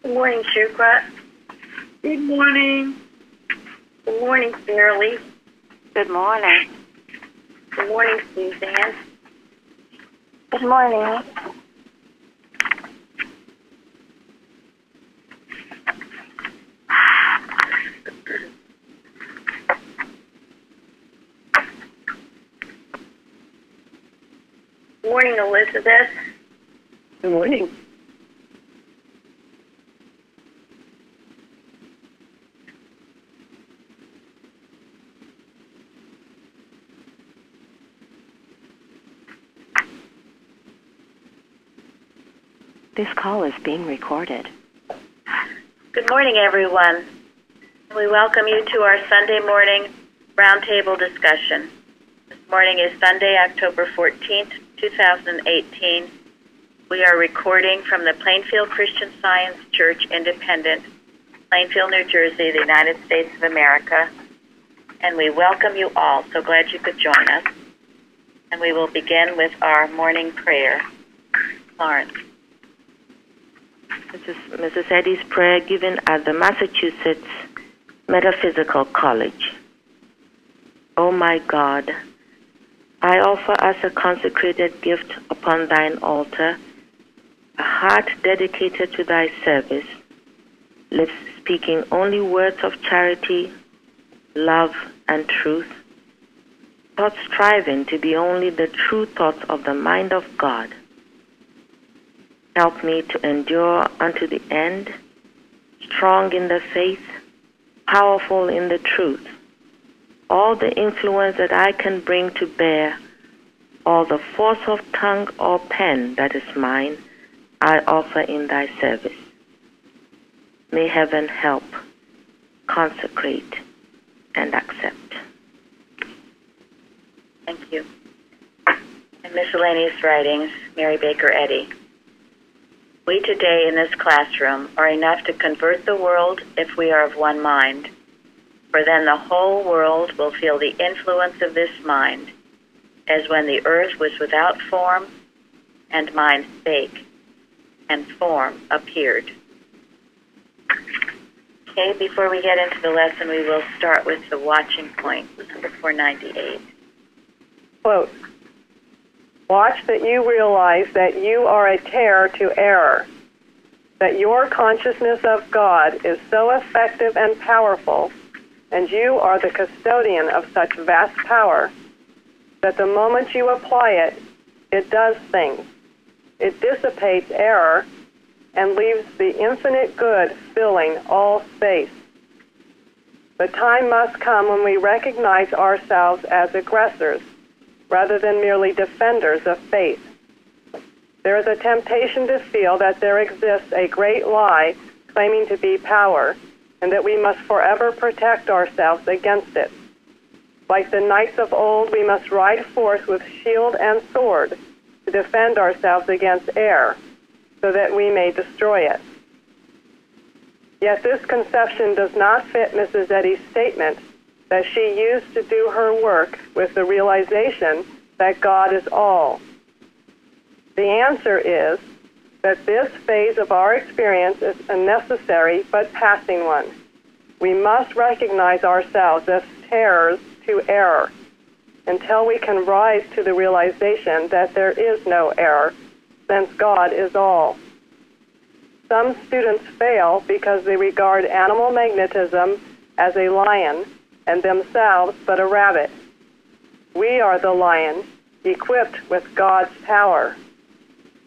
Good morning, Shukra. Good morning. Good morning, Fairley. Good morning. Good morning, Suzanne. Good morning. Good morning, Elizabeth. Good morning. This call is being recorded. Good morning, everyone. We welcome you to our Sunday morning roundtable discussion. This morning is Sunday, October 14th, 2018. We are recording from the Plainfield Christian Science Church Independent, Plainfield, New Jersey, the United States of America. And we welcome you all. So glad you could join us. And we will begin with our morning prayer. Lawrence. This is Mrs. Eddy's prayer given at the Massachusetts Metaphysical College. Oh my God, I offer as a consecrated gift upon thine altar a heart dedicated to thy service, lips speaking only words of charity, love, and truth, thoughts striving to be only the true thoughts of the mind of God. Help me to endure unto the end, strong in the faith, powerful in the truth. All the influence that I can bring to bear, all the force of tongue or pen that is mine, I offer in thy service. May heaven help, consecrate, and accept. Thank you. And miscellaneous writings, Mary Baker Eddy. We today in this classroom are enough to convert the world if we are of one mind, for then the whole world will feel the influence of this mind, as when the earth was without form, and mind spake, and form appeared. Okay, before we get into the lesson, we will start with the watching point, number 498. Quote, watch that you realize that you are a terror to error, that your consciousness of God is so effective and powerful, and you are the custodian of such vast power, that the moment you apply it, it does things. It dissipates error and leaves the infinite good filling all space. The time must come when we recognize ourselves as aggressors, rather than merely defenders of faith. There is a temptation to feel that there exists a great lie claiming to be power, and that we must forever protect ourselves against it. Like the knights of old, we must ride forth with shield and sword to defend ourselves against error, so that we may destroy it. Yet this conception does not fit Mrs. Eddy's statement that she used to do her work with the realization that God is all. The answer is that this phase of our experience is a necessary but passing one. We must recognize ourselves as terrors to error until we can rise to the realization that there is no error, since God is all. Some students fail because they regard animal magnetism as a lion and themselves but a rabbit. We are the lion, equipped with God's power.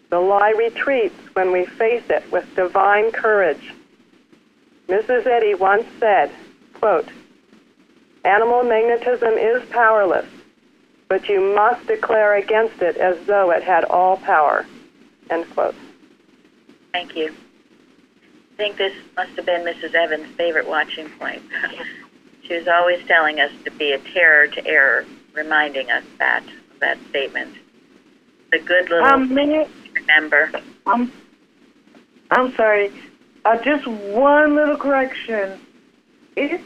The lie retreats when we face it with divine courage. Mrs. Eddy once said, quote, animal magnetism is powerless, but you must declare against it as though it had all power, end quote. Thank you. I think this must have been Mrs. Evans' favorite watching point. She was always telling us to be a terror to error, reminding us that statement. The good little remember. I'm sorry. Just one little correction. It's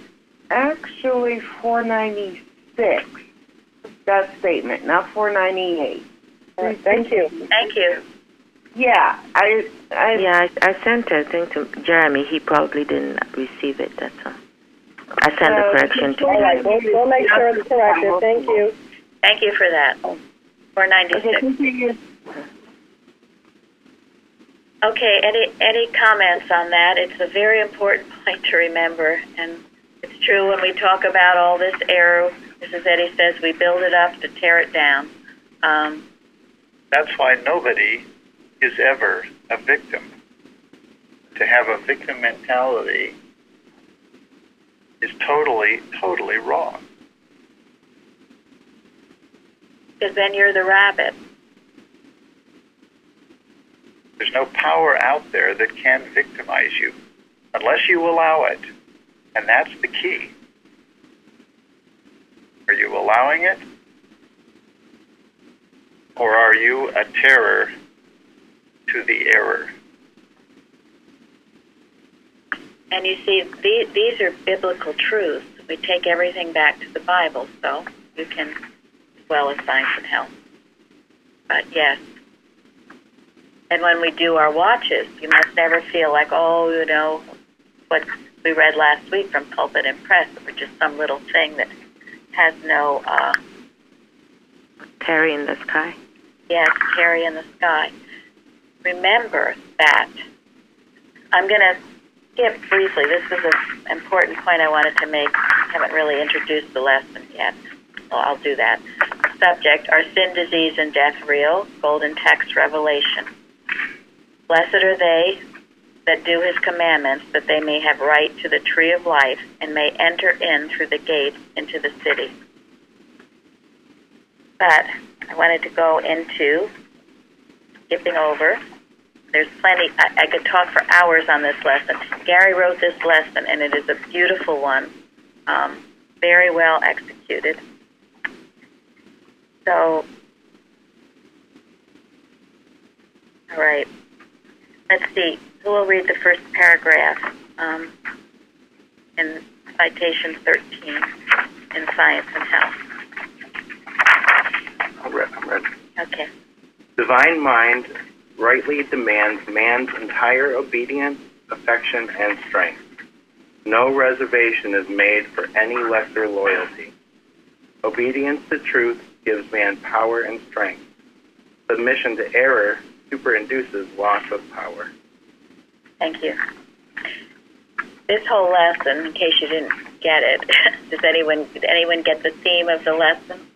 actually 496, that statement, not 498. Thank you. Thank you. Yeah, I sent a thing to Jeremy. He probably didn't receive it. That's all. I sent the correction to All him. right, we'll make sure it's corrected. Thank you. Thank you for that. 496. Okay, any comments on that? It's a very important point to remember, and it's true when we talk about all this error, Mrs. Eddy says we build it up to tear it down. That's why nobody is ever a victim. To have a victim mentality is totally, totally wrong. Because then you're the rabbit. There's no power out there that can victimize you unless you allow it. And that's the key. Are you allowing it? Or are you a terror to the error? And you see, these are biblical truths. We take everything back to the Bible, so you can, as well as science and health. But yes. And when we do our watches, you must never feel like, what we read last week from Pulpit and Press, or just some little thing that has no... Terry in the sky. Yes, Terry in the sky. Remember that. I'm going to skip briefly. This was an important point I wanted to make. I haven't really introduced the lesson yet. Well, I'll do that. Subject, are sin, disease, and death real? Golden text revelation. Blessed are they that do his commandments, that they may have right to the tree of life and may enter in through the gates into the city. But I wanted to go into skipping over. There's plenty. I could talk for hours on this lesson. Gary wrote this lesson, and it is a beautiful one, very well executed. So, all right. Let's see. Who will read the first paragraph in citation 13 in Science and Health? I'm ready. Okay. Divine mind rightly demands man's entire obedience, affection, and strength. No reservation is made for any lesser loyalty. Obedience to truth gives man power and strength. Submission to error superinduces loss of power. Thank you. This whole lesson, in case you didn't get it, did anyone get the theme of the lesson?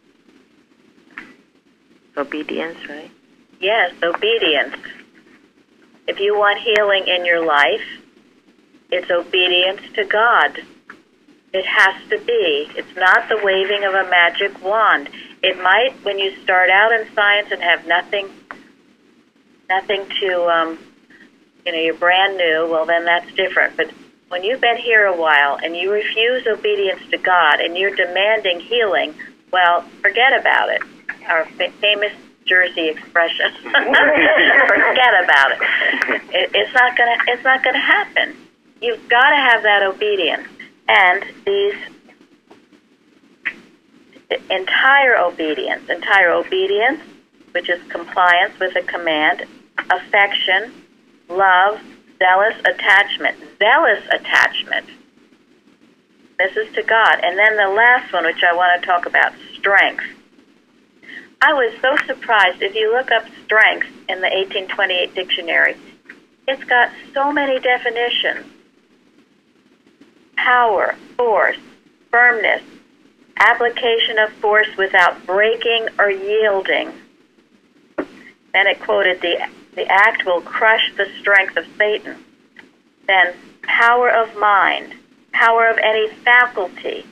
Obedience, right? Yes, obedience. If you want healing in your life, it's obedience to God. It has to be. It's not the waving of a magic wand. It might, when you start out in science and have nothing to, you're brand new, well, then that's different. But when you've been here a while and you refuse obedience to God and you're demanding healing, well, forget about it. Our famous Jersey expression. Forget about it. It's not gonna happen. You've got to have that obedience, and these entire obedience, which is compliance with a command, affection, love, zealous attachment. This is to God. And then the last one, which I want to talk about, strength. I was so surprised. If you look up strength in the 1828 dictionary, it's got so many definitions. Power, force, firmness, application of force without breaking or yielding. Then it quoted, the act will crush the strength of Satan. Then power of mind, power of any faculty,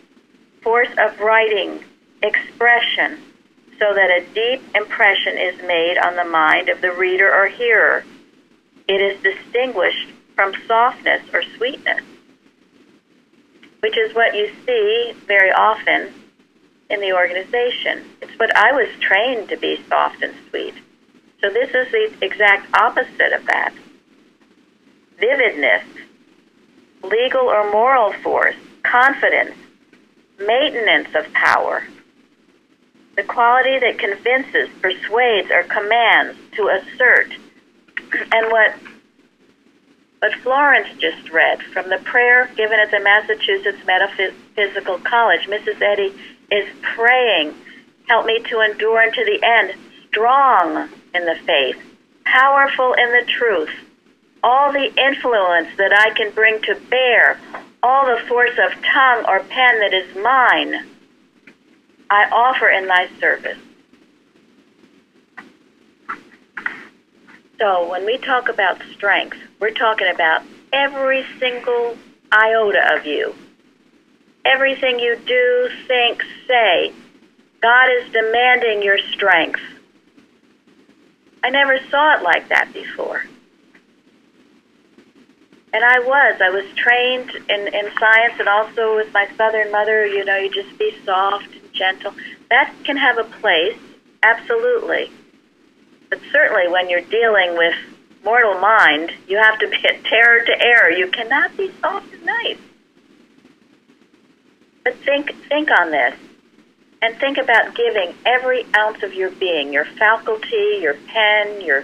force of writing, expression, so that a deep impression is made on the mind of the reader or hearer. It is distinguished from softness or sweetness, which is what you see very often in the organization. It's what I was trained to be, soft and sweet. So this is the exact opposite of that. Vividness, legal or moral force, confidence, maintenance of power, the quality that convinces, persuades, or commands to assert, And what Florence just read from the prayer given at the Massachusetts Metaphysical College, Mrs. Eddy is praying, help me to endure unto the end, strong in the faith, powerful in the truth, all the influence that I can bring to bear, all the force of tongue or pen that is mine, I offer in thy service. So when we talk about strength, we're talking about every single iota of you. Everything you do, think, say. God is demanding your strength. I never saw it like that before. And I was trained in science, and also with my Southern mother, you just be soft and gentle. That can have a place, absolutely. But certainly when you're dealing with mortal mind, you have to be a terror to error. You cannot be soft and nice. But think on this, and think about giving every ounce of your being, your faculty, your pen, your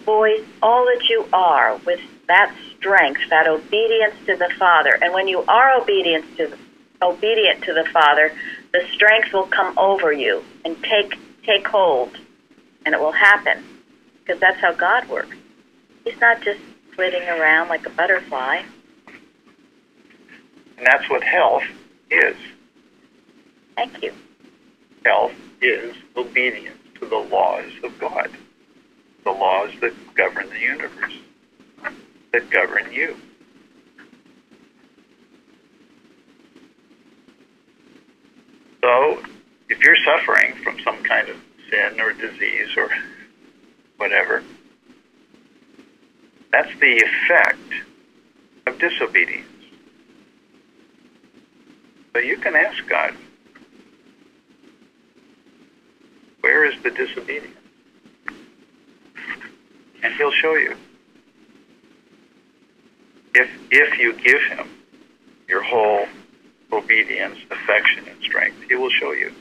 voice, all that you are, with that strength, that obedience to the Father. And when you are obedient to the Father, the strength will come over you and take hold, and it will happen, because that's how God works. He's not just flitting around like a butterfly. And that's what health is. Thank you. Health is obedience to the laws of God, the laws that govern the universe, that govern you. So, if you're suffering from some kind of sin or disease or whatever, that's the effect of disobedience. So you can ask God, where is the disobedience? And He'll show you. If you give Him your whole obedience, affection, and strength, He will show you.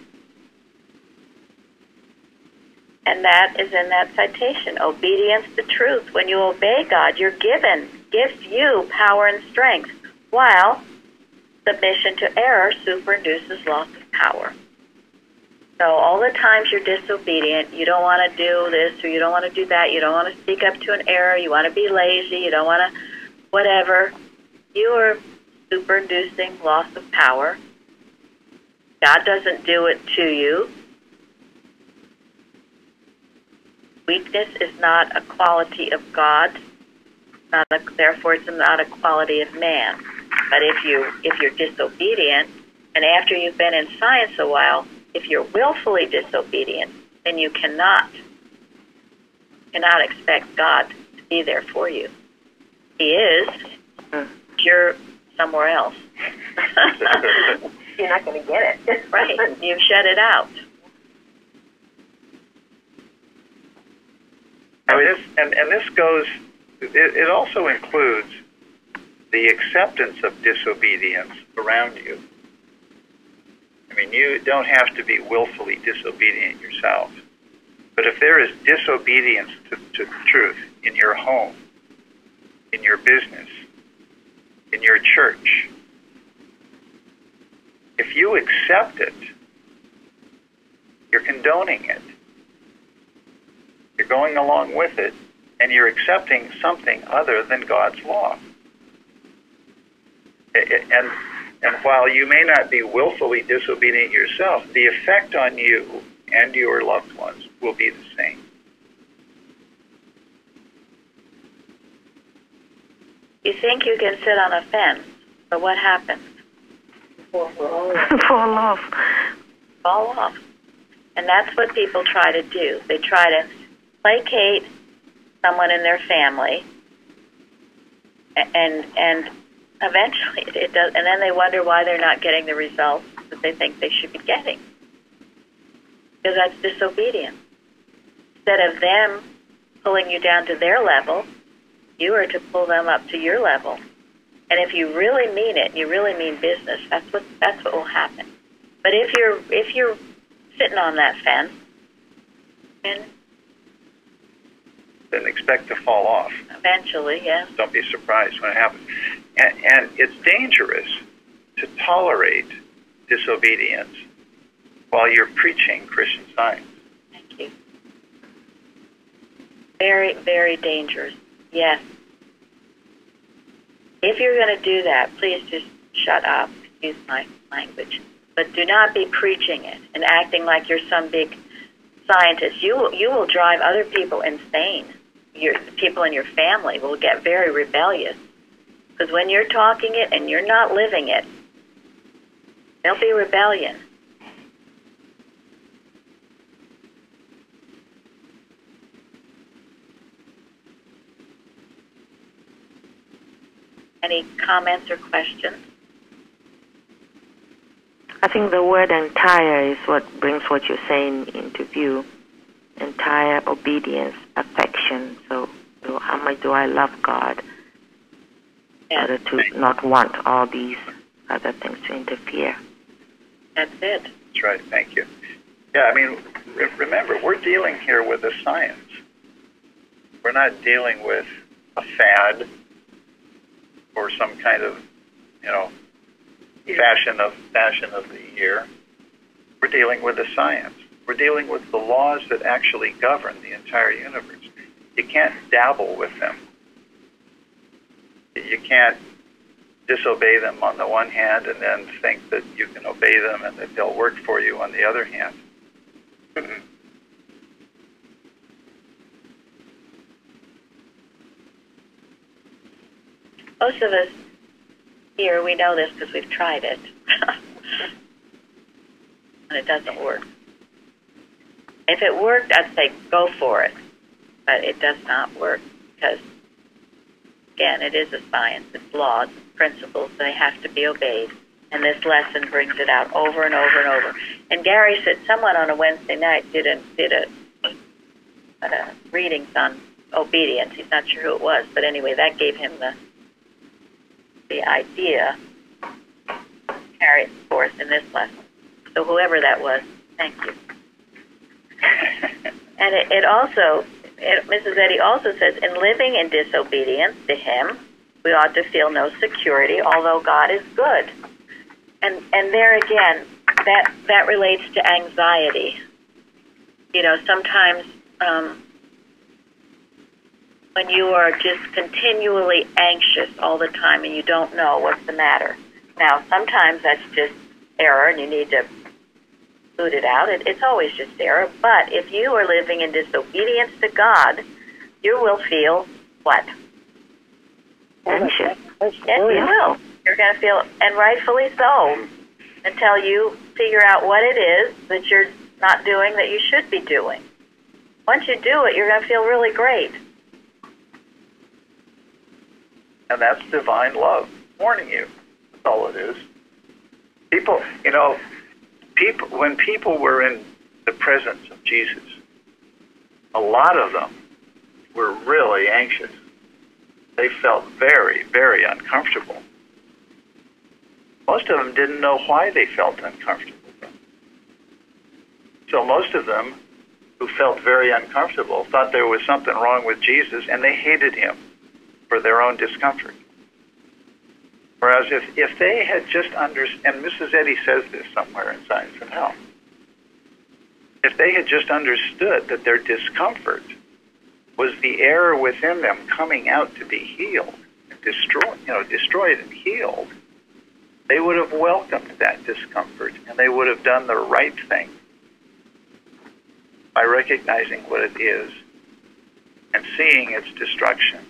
And that is in that citation, obedience to truth. When you obey God, you're gives you power and strength, while submission to error superinduces loss of power. So all the times you're disobedient, you don't want to do this or you don't want to do that, you don't want to speak up to an error, you want to be lazy, you don't want to whatever, you are superinducing loss of power. God doesn't do it to you. Weakness is not a quality of God. Therefore, it's not a quality of man. But if you're disobedient, and after you've been in science a while, if you're willfully disobedient, then you cannot expect God to be there for you. He is. You're somewhere else. You're not going to get it. Right. You've shut it out. I mean, this goes. It also includes the acceptance of disobedience around you. I mean, you don't have to be willfully disobedient yourself. But if there is disobedience to truth in your home, in your business, in your church, if you accept it, you're condoning it. You're going along with it, and you're accepting something other than God's law. And while you may not be willfully disobedient yourself, the effect on you and your loved ones will be the same. You think you can sit on a fence, but what happens? Fall off. Fall off. And that's what people try to do. They try to placate someone in their family, and eventually it does, and then they wonder why they're not getting the results that they think they should be getting. Because that's disobedience. Instead of them pulling you down to their level, you are to pull them up to your level. And if you really mean it, you really mean business, that's what will happen. But if you're sitting on that fence, and then expect to fall off. Eventually, yes. Don't be surprised when it happens. And it's dangerous to tolerate disobedience while you're preaching Christian Science. Thank you. Very, very dangerous. Yes. If you're going to do that, please just shut up. Excuse my language. But do not be preaching it and acting like you're some big scientist. You will drive other people insane. The people in your family will get very rebellious. Because when you're talking it and you're not living it, there'll be rebellion. Any comments or questions? I think the word entire is what brings what you're saying into view. Entire obedience, affection. So how much do I love God? Yes. In order to not want all these other things to interfere. That's it. That's right. Thank you. Yeah, I mean, remember, we're dealing here with a science. We're not dealing with a fad or some kind of, fashion of the year. We're dealing with a science. We're dealing with the laws that actually govern the entire universe. You can't dabble with them. You can't disobey them on the one hand and then think that you can obey them and that they'll work for you on the other hand. Most of us here, we know this because we've tried it. And it doesn't work. If it worked, I'd say go for it. But it does not work because, again, it is a science. It's laws, principles. They have to be obeyed. And this lesson brings it out over and over and over. And Gary said someone on a Wednesday night did a readings on obedience. He's not sure who it was. But anyway, that gave him the idea carried forth in this lesson. So whoever that was, thank you. And it also, Mrs. Eddy also says, in living in disobedience to Him, we ought to feel no security, although God is good. And there again, that relates to anxiety. Sometimes when you are just continually anxious all the time and you don't know what's the matter. Now, sometimes that's just error and you need to boot it out. It's always just error. But if you are living in disobedience to God, you will feel what? Anxious. Yes, you will. You're going to feel, and rightfully so, until you figure out what it is that you're not doing that you should be doing. Once you do it, you're going to feel really great. And that's divine love warning you. That's all it is. People, when people were in the presence of Jesus, a lot of them were really anxious. They felt very, very uncomfortable. Most of them didn't know why they felt uncomfortable. So most of them who felt very uncomfortable thought there was something wrong with Jesus, and they hated Him for their own discomfort. Whereas if they had just understood, and Mrs. Eddy says this somewhere in Science and Health, if they had just understood that their discomfort was the error within them coming out to be healed, destroyed and healed, they would have welcomed that discomfort and they would have done the right thing by recognizing what it is and seeing its destruction.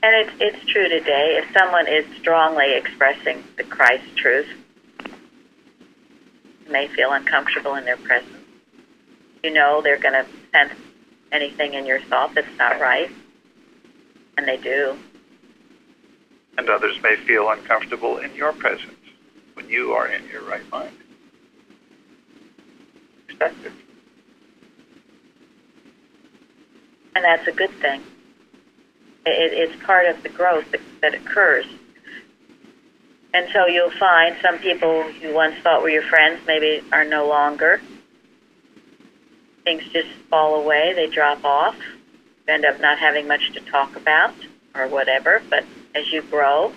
And it's true today. If someone is strongly expressing the Christ truth, and they feel uncomfortable in their presence, they're going to sense anything in your thought that's not right, and they do. And others may feel uncomfortable in your presence when you are in your right mind. Expect it. And that's a good thing. It's part of the growth that occurs. And so you'll find some people you once thought were your friends maybe are no longer. Things just fall away, they drop off. You end up not having much to talk about or whatever, but as you grow,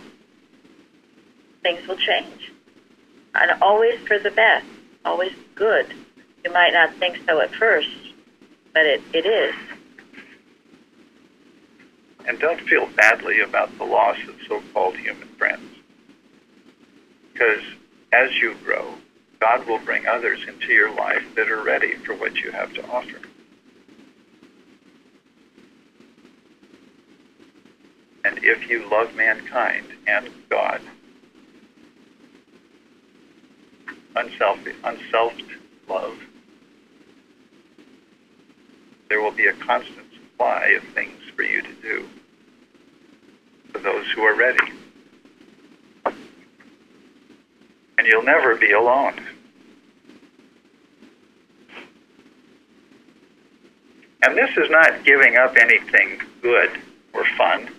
things will change. And always for the best, always good. You might not think so at first, but it is. And don't feel badly about the loss of so-called human friends. Because as you grow, God will bring others into your life that are ready for what you have to offer. And if you love mankind and God, unselfed love, there will be a constant supply of things for you to do for those who are ready. And you'll never be alone. And this is not giving up anything good or fun.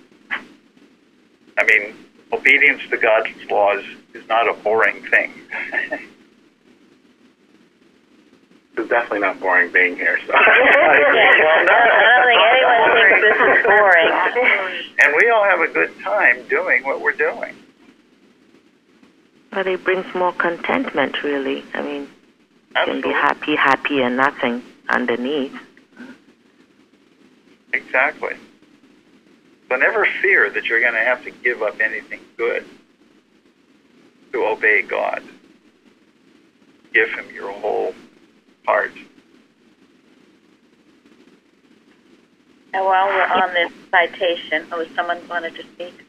I mean, obedience to God's laws is not a boring thing. It's definitely not boring being here. So. Well, I don't think anyone thinks this is boring. And we all have a good time doing what we're doing. But it brings more contentment, really. I mean, Absolutely. you can be happy, and nothing underneath. Exactly. So never fear that you're going to have to give up anything good to obey God. Give Him your whole heart. And while we're on this citation, someone wanted to speak?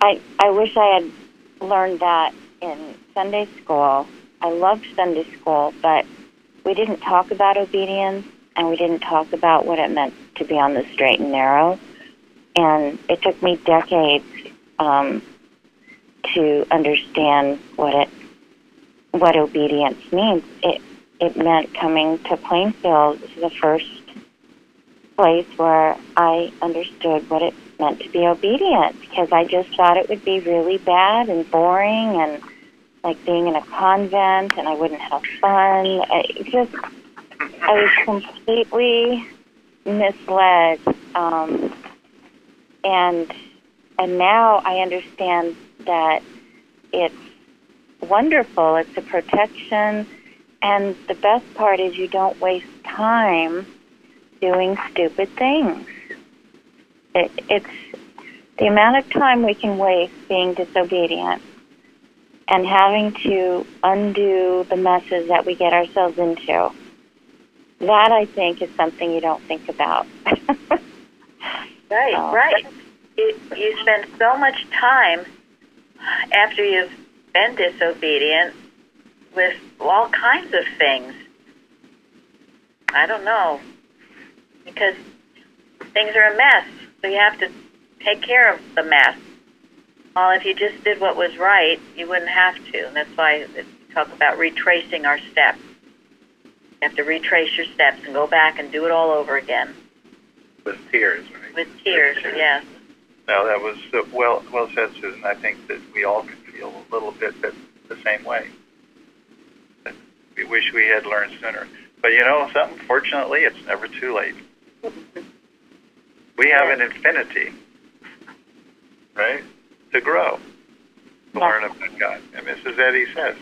I wish I had learned that in Sunday school. I loved Sunday school, but we didn't talk about obedience, and we didn't talk about what it meant to be on the straight and narrow. And it took me decades to understand what obedience means. It meant coming to Plainfield. This is the first place where I understood what it meant to be obedient, because I just thought it would be really bad and boring and like being in a convent, and I wouldn't have fun. I was completely misled, and now I understand that it's wonderful. It's a protection, and the best part is you don't waste time doing stupid things. It's the amount of time we can waste being disobedient and having to undo the messes that we get ourselves into. That, I think, is something you don't think about. Right. You spend so much time after you've been disobedient with all kinds of things. I don't know. Because things are a mess, so you have to take care of the mess. Well, if you just did what was right, you wouldn't have to. And that's why we talk about retracing our steps. You have to retrace your steps and go back and do it all over again. With tears, right? With tears, yes. Now, that was well said, Susan. I think that we all can feel a little bit the same way. That we wish we had learned sooner. But you know something? Fortunately, it's never too late. We have an infinity, right, to grow, to learn about God. And Mrs. Eddy says,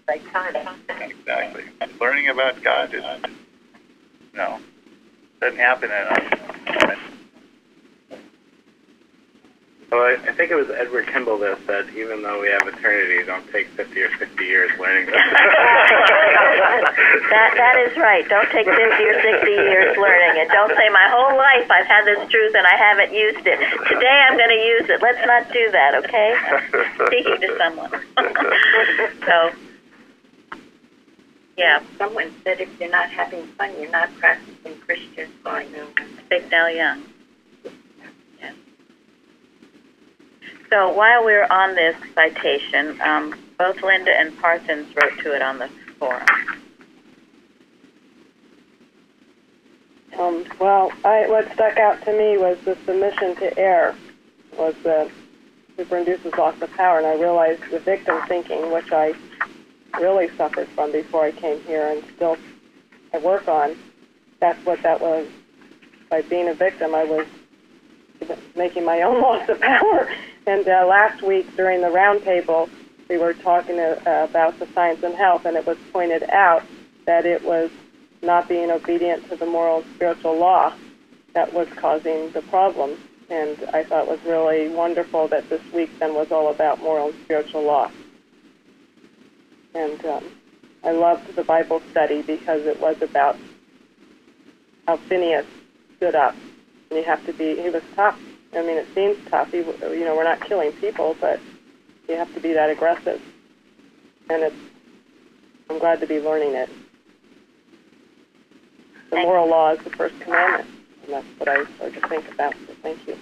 Like time. Exactly. Learning about God is, doesn't happen in a Well, I think it was Edward Kimball that said, even though we have eternity, don't take 50 or 60 years learning this. That is right. Don't take 50 or 60 years learning it. Don't say, my whole life I've had this truth and I haven't used it. Today I'm going to use it. Let's not do that, okay? Speaking to someone. So, yeah. Someone said if you're not having fun, you're not practicing Christian. So I know. Bignell Young. Yes. So while we're on this citation, both Linda and Parsons wrote to it on the forum. What stuck out to me was the submission to error. was superinduces loss of power, and I realized the victim thinking, which I really suffered from before I came here and still I work on. That's what that was. By being a victim, I was making my own loss of power. And last week during the roundtable, we were talking about the science and health, and it was pointed out that it was not being obedient to the moral and spiritual law that was causing the problem. And I thought it was really wonderful that this week then was all about moral and spiritual law. And I loved the Bible study because it was about how Phineas stood up. And you have to be, he was tough. I mean, it seems tough. We're not killing people, but you have to be that aggressive. And I'm glad to be learning it. The moral law is the first commandment. And that's what I started to think about. So thank you.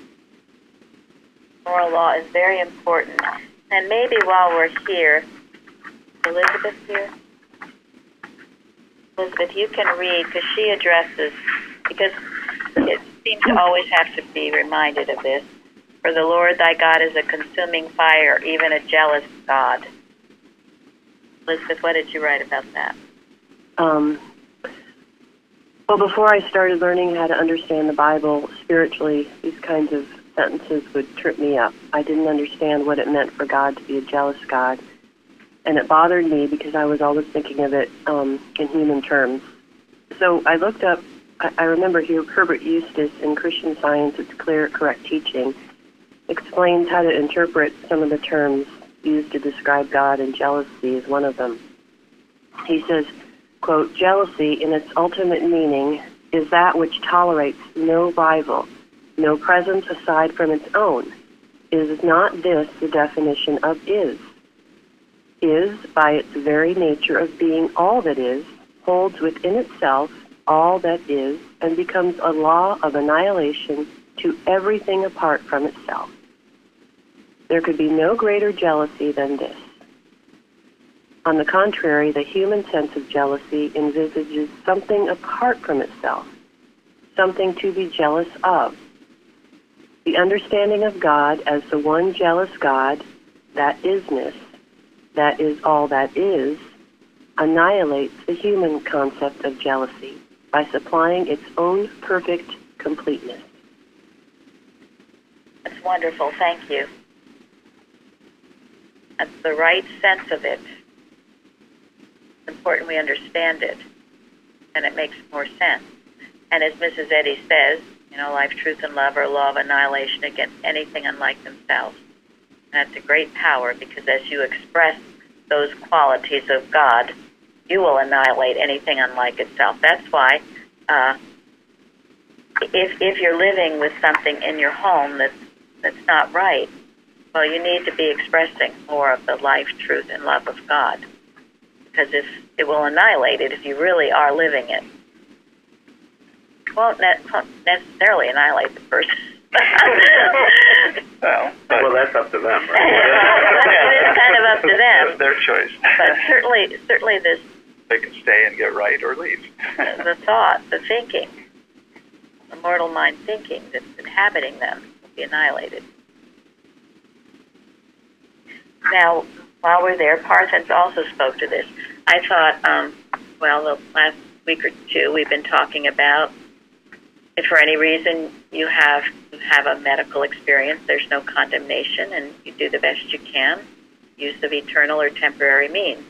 Moral law is very important. And maybe while we're here, Elizabeth here? Elizabeth, you can read, because she addresses, because it seems to always have to be reminded of this. For the Lord thy God is a consuming fire, even a jealous God. Elizabeth, what did you write about that? Well, before I started learning how to understand the Bible spiritually, these kinds of sentences would trip me up. I didn't understand what it meant for God to be a jealous God. And it bothered me because I was always thinking of it in human terms. So I looked up, I remember Herbert Eustace in Christian Science, It's Clear, Correct Teaching, explains how to interpret some of the terms used to describe God, and jealousy is one of them. He says, quote, jealousy in its ultimate meaning is that which tolerates no rival, no presence aside from its own. Is not this the definition of is? Is, by its very nature of being all that is, holds within itself all that is, and becomes a law of annihilation to everything apart from itself. There could be no greater jealousy than this. On the contrary, the human sense of jealousy envisages something apart from itself, something to be jealous of. The understanding of God as the one jealous God, that isness, that is all that is, annihilates the human concept of jealousy by supplying its own perfect completeness. That's wonderful. Thank you. That's the right sense of it. It's important we understand it, and it makes more sense. And as Mrs. Eddy says, life, truth, and love are a law of annihilation against anything unlike themselves. And that's a great power, because as you express those qualities of God, you will annihilate anything unlike itself. That's why if you're living with something in your home that's not right, well, you need to be expressing more of the life, truth, and love of God, because if it will annihilate it if you really are living it. It won't necessarily annihilate the person. Well, that's up to them, right? It is kind of up to them. It's their choice. But certainly this... They can stay and get right or leave. The thought, the thinking, the mortal mind thinking that's inhabiting them will be annihilated. Now, while we're there, Parthens also spoke to this. I thought, the last week or two we've been talking about if for any reason you have a medical experience, there's no condemnation, and you do the best you can, use of eternal or temporary means.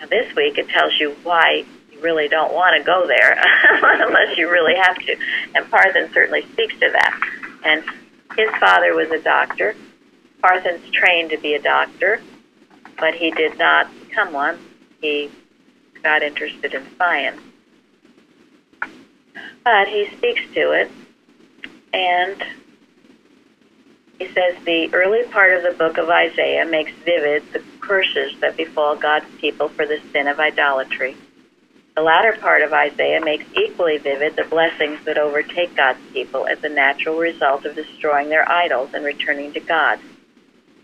Now, this week it tells you why you really don't want to go there unless you really have to. And Parthens certainly speaks to that. And his father was a doctor. Parthens trained to be a doctor, but he did not become one. He got interested in science. But he speaks to it, and he says the early part of the book of Isaiah makes vivid the curses that befall God's people for the sin of idolatry. The latter part of Isaiah makes equally vivid the blessings that overtake God's people as a natural result of destroying their idols and returning to God.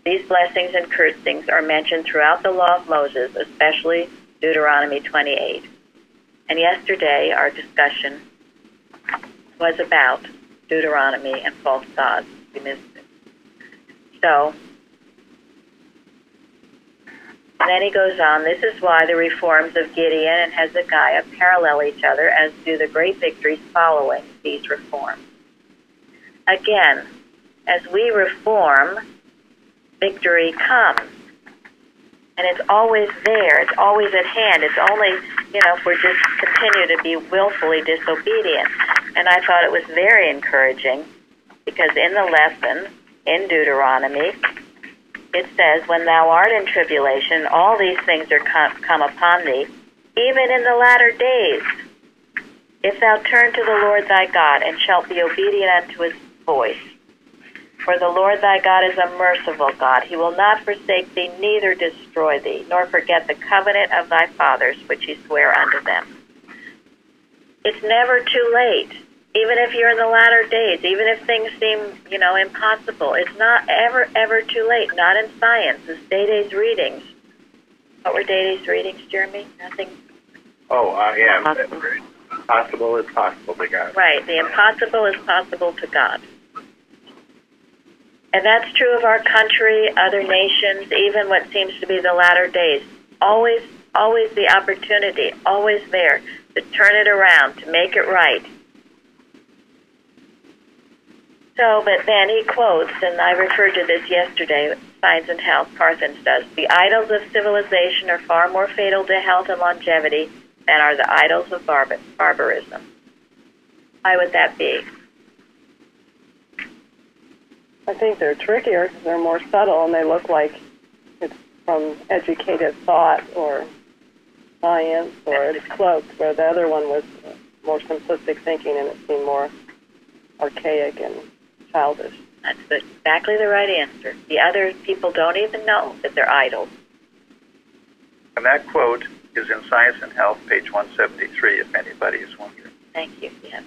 These blessings and cursings are mentioned throughout the law of Moses, especially Deuteronomy 28. And yesterday our discussion was about Deuteronomy and false gods. We missed it. So, and then he goes on, this is why the reforms of Gideon and Hezekiah parallel each other, as do the great victories following these reforms. Again, as we reform, victory comes. And it's always there. It's always at hand. It's only, if we just continue to be willfully disobedient. And I thought it was very encouraging because in the lesson in Deuteronomy, it says, when thou art in tribulation, all these things are come upon thee, even in the latter days. If thou turn to the Lord thy God, and shalt be obedient unto his voice. For the Lord thy God is a merciful God. He will not forsake thee, neither destroy thee, nor forget the covenant of thy fathers, which he sware unto them. It's never too late. Even if you're in the latter days, even if things seem, impossible, it's not ever too late. Not in science. It's Day-Day's readings. What were Day-Day's readings, Jeremy? Nothing? Yeah. Possible is possible to God. Right. The impossible is possible to God. And that's true of our country, other nations, even what seems to be the latter days. Always the opportunity, always there to turn it around, to make it right. So, but then he quotes, and I referred to this yesterday, Science and Health, Parsons does, the idols of civilization are far more fatal to health and longevity than are the idols of barbarism. Why would that be? I think they're trickier because they're more subtle and they look like it's from educated thought or science or it's cloaked, where the other one was more simplistic thinking and it seemed more archaic and childish. That's exactly the right answer. The other people don't even know that they're idols. And that quote is in Science and Health, page 173, if anybody is wondering. Thank you, yes.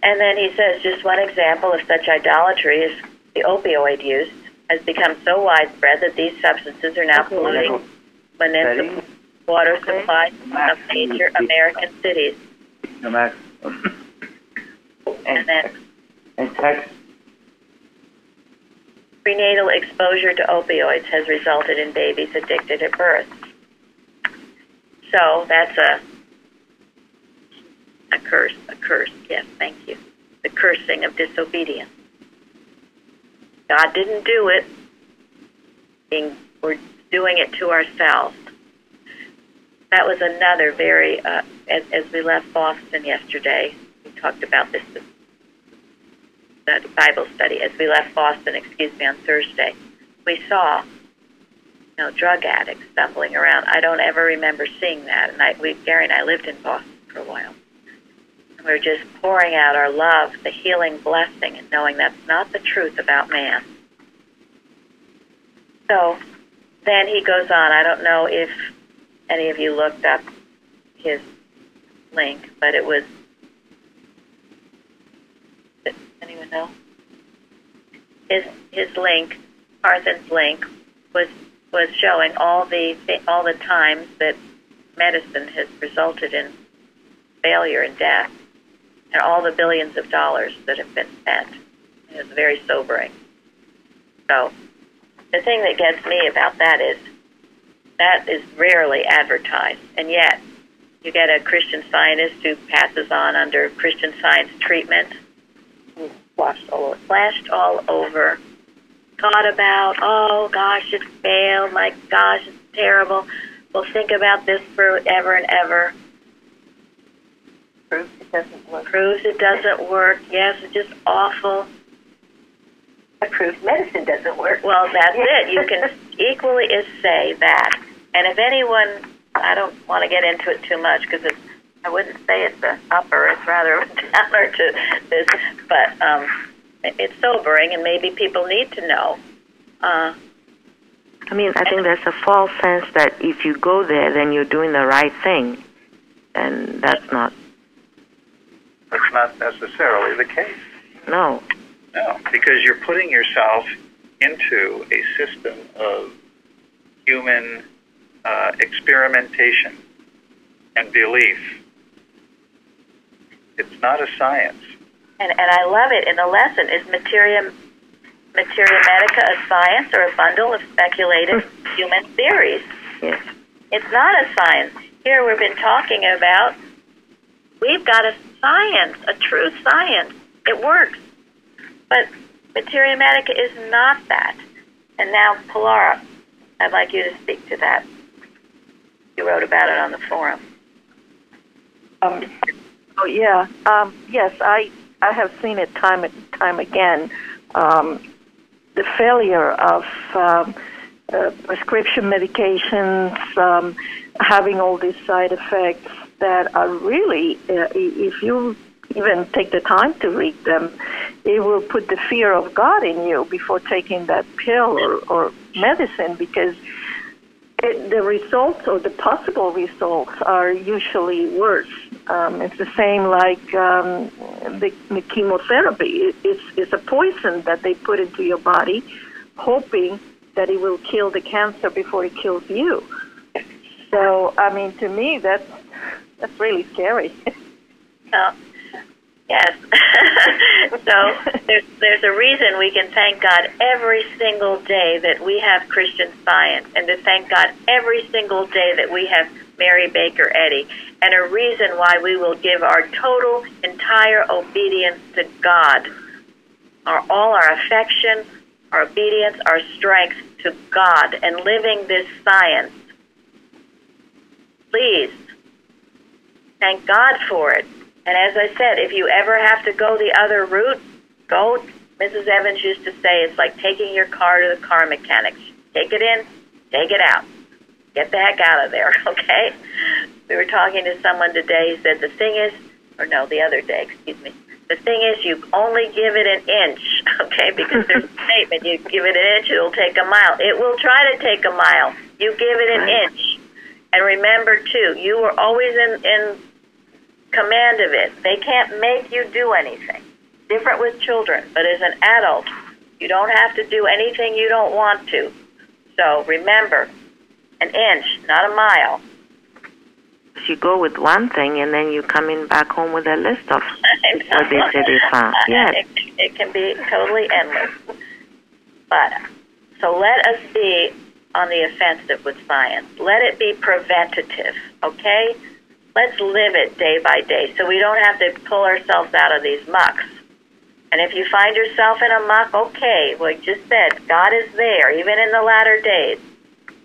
And then he says, just one example of such idolatry is the opioid use has become so widespread that these substances are now polluting municipal water supplies of major American cities. And then prenatal exposure to opioids has resulted in babies addicted at birth. So that's a curse, yes, thank you. The cursing of disobedience. God didn't do it. We're doing it to ourselves. That was another very, as we left Boston yesterday, we talked about this Bible study. As we left Boston, on Thursday, we saw, drug addicts stumbling around. I don't ever remember seeing that. And Gary and I lived in Boston for a while. And we were just pouring out our love, the healing blessing, and knowing that's not the truth about man. So then he goes on. I don't know if any of you looked up his link, but it was, anyone know? His link, Parsons' link, was showing all the times that medicine has resulted in failure and death, and all the billions of dollars that have been spent. It was very sobering. So the thing that gets me about that is rarely advertised, and yet you get a Christian Scientist who passes on under Christian Science treatment, flashed all over, taught about, oh gosh, it failed, my gosh, it's terrible, we'll think about this forever and ever. Proves it doesn't work. Proves it doesn't work, yes, it's just awful. It proves medicine doesn't work. Well, that's it. You can equally say that. And if anyone, I don't want to get into it too much because I wouldn't say it's an upper, it's rather a downer to this, but it's sobering and maybe people need to know. I think there's a false sense that if you go there, then you're doing the right thing, and that's not. That's not necessarily the case. No. No, because you're putting yourself into a system of human experimentation and belief. It's not a science. And I love it. In the lesson is Materia Medica a science or a bundle of speculative human theories? Yes. It's not a science. Here we've been talking about, we've got a science, a true science. It works. But Materia Medica is not that. And now, Pilar, I'd like you to speak to that. You wrote about it on the forum. Yes, I have seen it time and time again. The failure of prescription medications, having all these side effects that are really, if you even take the time to read them, it will put the fear of God in you before taking that pill or medicine, because the results or the possible results are usually worse. It's the same like the chemotherapy. It's a poison that they put into your body, hoping that it will kill the cancer before it kills you. So, I mean, to me, that's really scary. Well, yes. So there's a reason we can thank God every single day that we have Christian Science, and to thank God every single day that we have Mary Baker Eddy, and a reason why we will give our total, entire obedience to God, all our affection, our obedience, our strength to God, and living this science. Please, thank God for it. And as I said, if you ever have to go the other route, go. Mrs. Evans used to say it's like taking your car to the car mechanic. Take it in, take it out. Get the heck out of there, okay? We were talking to someone today. He said the thing is, or no, the other day, excuse me. The thing is, you only give it an inch, okay? Because there's a statement, you give it an inch, it'll take a mile. It will try to take a mile. You give it an inch. And remember, too, you were always in command of it. They can't make you do anything. Different with children, but as an adult, you don't have to do anything you don't want to. So remember, an inch, not a mile. You go with one thing, and then you come in back home with a list of what they say they found. Yes. It can be totally endless. But, so let us be on the offensive with science. Let it be preventative, okay? Let's live it day by day so we don't have to pull ourselves out of these mucks. And if you find yourself in a muck, okay, like just said, God is there, even in the latter days.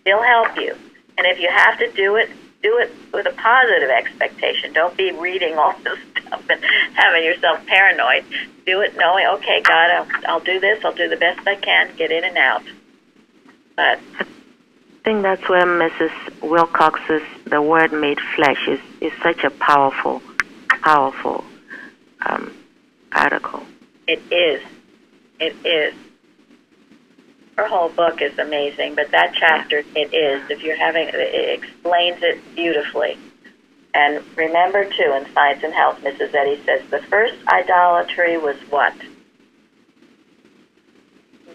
He'll help you. And if you have to do it with a positive expectation. Don't be reading all this stuff and having yourself paranoid. Do it knowing, okay, God, I'll do this. I'll do the best I can, get in and out. But I think that's where Mrs. Wilcox's The Word Made Flesh is such a powerful article. It is. It is. Her whole book is amazing, but that chapter, it is. If you're it explains it beautifully. And remember, too, in Science and Health, Mrs. Eddy says, the first idolatry was what?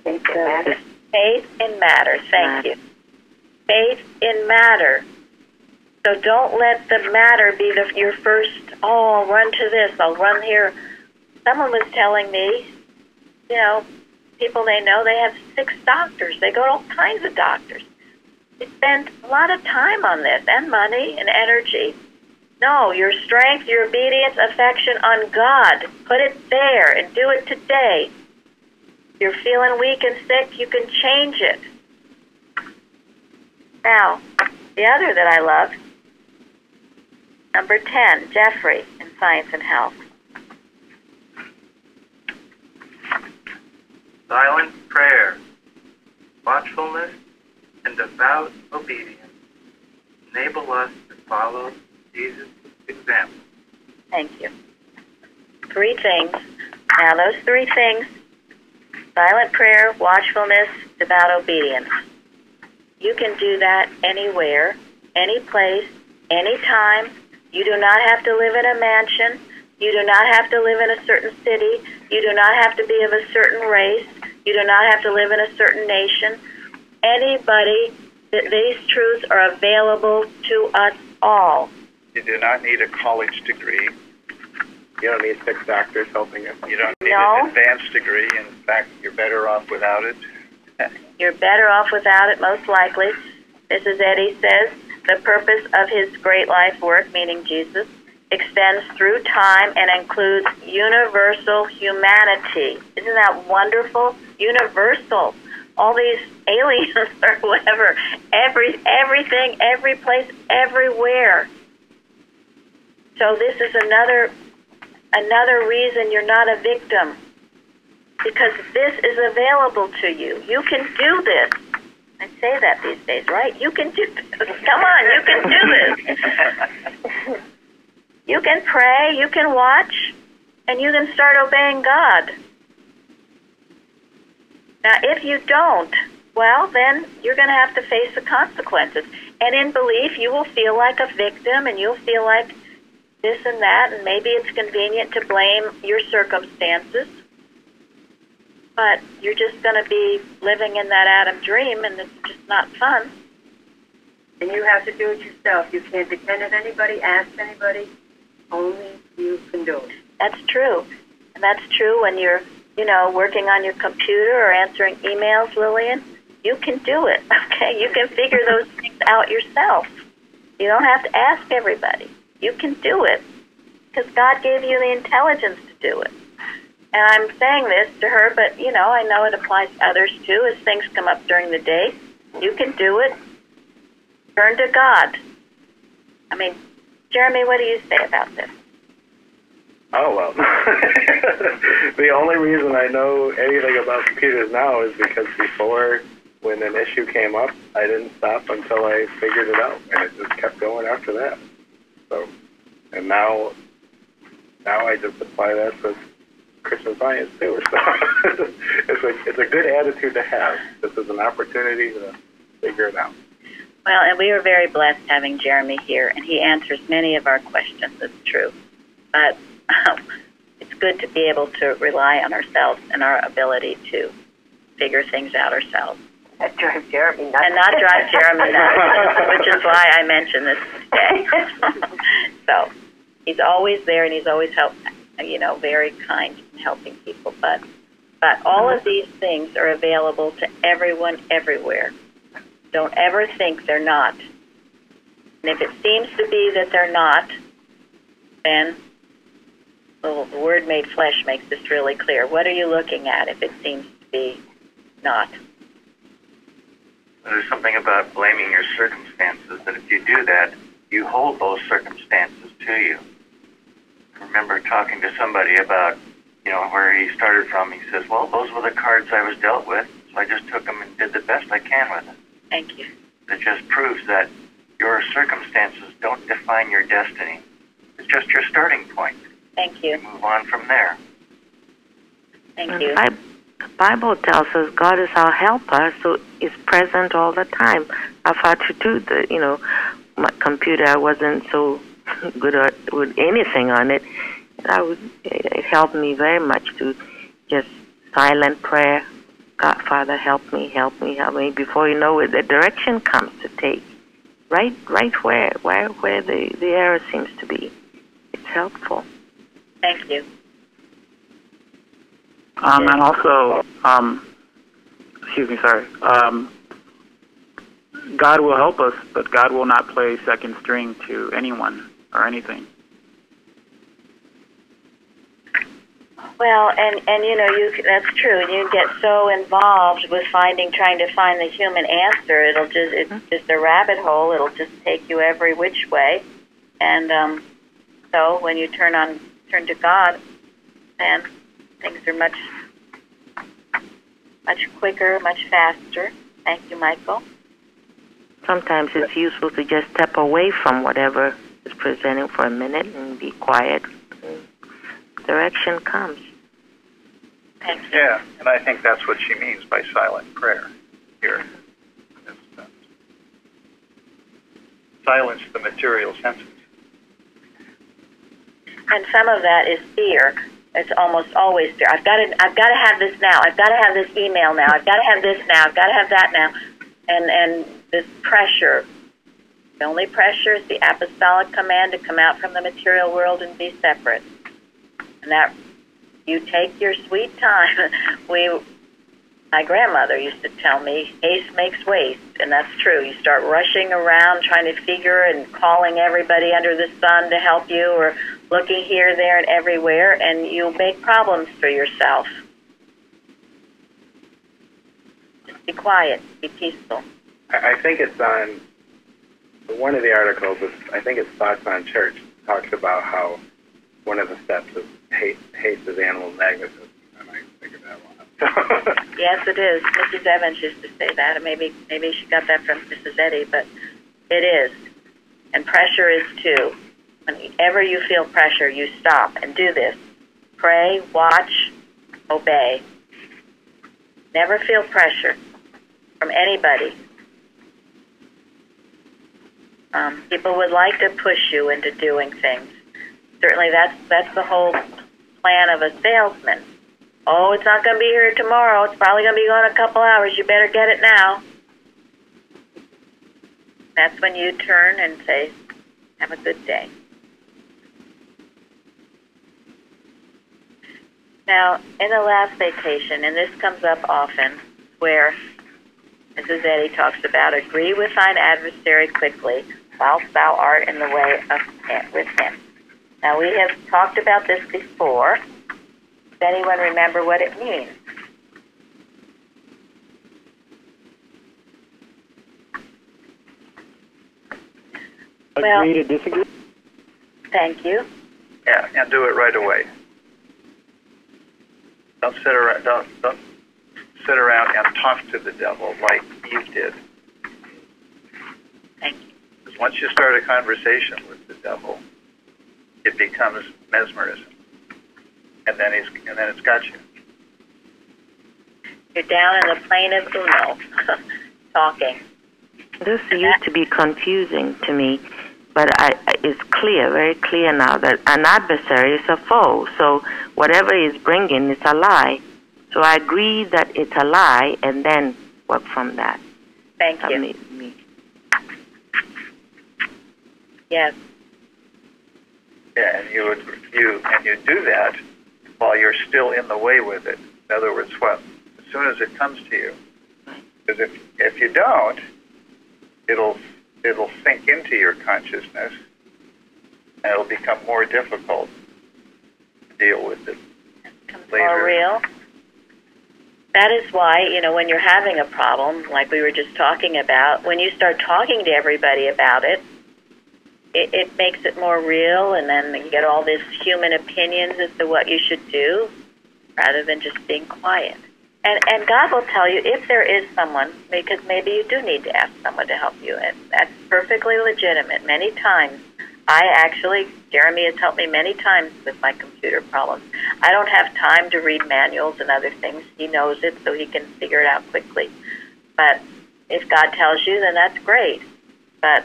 Faith in matter. Faith in matter. Thank you. Faith in matter. So don't let the matter be your first, I'll run to this, I'll run here. Someone was telling me, people they know, they have 6 doctors. They go to all kinds of doctors. They spend a lot of time on this, and money, and energy. No, your strength, your obedience, affection on God. Put it there, and do it today. If you're feeling weak and sick, you can change it. Now, the other that I love, number 10, Jeffrey, in Science and Health. Silent prayer, watchfulness, and devout obedience enable us to follow Jesus' example. Thank you. 3 things. Now, those 3 things, silent prayer, watchfulness, devout obedience. You can do that anywhere, any place, anytime. You do not have to live in a mansion. You do not have to live in a certain city. You do not have to be of a certain race. You do not have to live in a certain nation. Anybody, these truths are available to us all. You do not need a college degree. You don't need 6 doctors helping you. You don't need an advanced degree. In fact, you're better off without it. You're better off without it, most likely. Mrs. Eddy says, the purpose of his great life work, meaning Jesus, extends through time and includes universal humanity. Isn't that wonderful? Universal. All these aliens or whatever, everything, every place, everywhere. So this is another reason you're not a victim, because this is available to you. You can do this. I say that these days, right? You can do this. Come on, you can do this. You can pray, you can watch, and you can start obeying God. Now, if you don't, well, then you're going to have to face the consequences. And in belief, you will feel like a victim, and you'll feel like this and that, and maybe it's convenient to blame your circumstances. But you're just going to be living in that Adam dream, and it's just not fun. And you have to do it yourself. You can't depend on anybody, ask anybody. Only you can do it. That's true. And that's true when you're, working on your computer or answering emails, Lillian. You can do it, okay? You can figure those things out yourself. You don't have to ask everybody. You can do it because God gave you the intelligence to do it. And I'm saying this to her, but, I know it applies to others too as things come up during the day. You can do it. Turn to God. I mean, Jeremy, what do you say about this? Oh, well. The only reason I know anything about computers now is because before, when an issue came up, I didn't stop until I figured it out, and it just kept going after that. So, and now I just apply that to Christian Science too. So it's a good attitude to have. This is an opportunity to figure it out. Well, and we were very blessed having Jeremy here, and he answers many of our questions. It's true. But it's good to be able to rely on ourselves and our ability to figure things out ourselves. Not drive Jeremy nuts. And not drive Jeremy nuts, which is why I mentioned this today. So he's always there, and he's always very kind in helping people. But all of these things are available to everyone, everywhere. Don't ever think they're not. And if it seems to be that they're not, then the Word made flesh makes this really clear. What are you looking at if it seems to be not? There's something about blaming your circumstances, that if you do that, you hold those circumstances to you. I remember talking to somebody about, where he started from. He says, well, those were the cards I was dealt with, so I just took them and did the best I can with it. Thank you. It just proves that your circumstances don't define your destiny. It's just your starting point. Thank you. Move on from there. Thank you. The Bible tells us God is our helper, so He's present all the time. I've had to do my computer, I wasn't so good with anything on it. It helped me very much to just silent prayer. God, Father, help me, help me, help me. Before you know it, the direction comes to take. Right where the error seems to be. It's helpful. Thank you. And also, God will help us, but God will not play second string to anyone or anything. Well, and that's true. And you get so involved with trying to find the human answer. It's just a rabbit hole. It'll just take you every which way. And so when you turn to God, then things are much quicker, much faster. Thank you, Michael. Sometimes it's useful to just step away from whatever is presenting for a minute and be quiet. Direction comes. Thank you. Yeah, and I think that's what she means by silent prayer here. Silence the material senses. And some of that is fear. It's almost always fear. I've got to have this now. I've got to have this email now. I've got to have this now. I've got to have that now. And this pressure. The only pressure is the apostolic command to come out from the material world and be separate. And that you take your sweet time. My grandmother used to tell me, haste makes waste, and that's true. You start rushing around trying to figure and calling everybody under the sun to help you, or looking here, there, and everywhere, and you'll make problems for yourself. Just be quiet, be peaceful. I think it's on one of the articles. I think it's Thoughts on Church. Talks about how one of the steps is hate is animal magnetism. And I figured that one out. Yes, it is. Mrs. Evans used to say that, and maybe she got that from Mrs. Eddy, but it is. And pressure is too. Whenever you feel pressure, you stop and do this. Pray, watch, obey. Never feel pressure from anybody. People would like to push you into doing things. Certainly that's the whole plan of a salesman. Oh, it's not going to be here tomorrow. It's probably going to be gone in a couple hours. You better get it now. That's when you turn and say, have a good day. Now, in the last vacation, and this comes up often, where Mrs. Eddy talks about, agree with thine adversary quickly, whilst thou art in the way with him. Now, we have talked about this before. Does anyone remember what it means? Agree to disagree. Thank you. Yeah, and do it right away. Don't sit around and talk to the devil like Eve did. Thank you. Because once you start a conversation with the devil, it becomes mesmerism, and then it's got you. You're down in the plane of Uno, talking. This used to be confusing to me, but it's clear, very clear now, that an adversary is a foe. So whatever he's bringing is a lie. So I agree that it's a lie, and then work from that. Thank you. Me. Yes. Yeah, and you do that while you're still in the way with it. In other words, as soon as it comes to you, because if you don't, it'll sink into your consciousness, and it'll become more difficult to deal with it later. More real. That is why, when you're having a problem, like we were just talking about, when you start talking to everybody about it, it makes it more real, and then you get all these human opinions as to what you should do, rather than just being quiet. And God will tell you if there is someone, because maybe you do need to ask someone to help you, and that's perfectly legitimate. Many times, Jeremy has helped me many times with my computer problems. I don't have time to read manuals and other things. He knows it, so he can figure it out quickly. But if God tells you, then that's great. But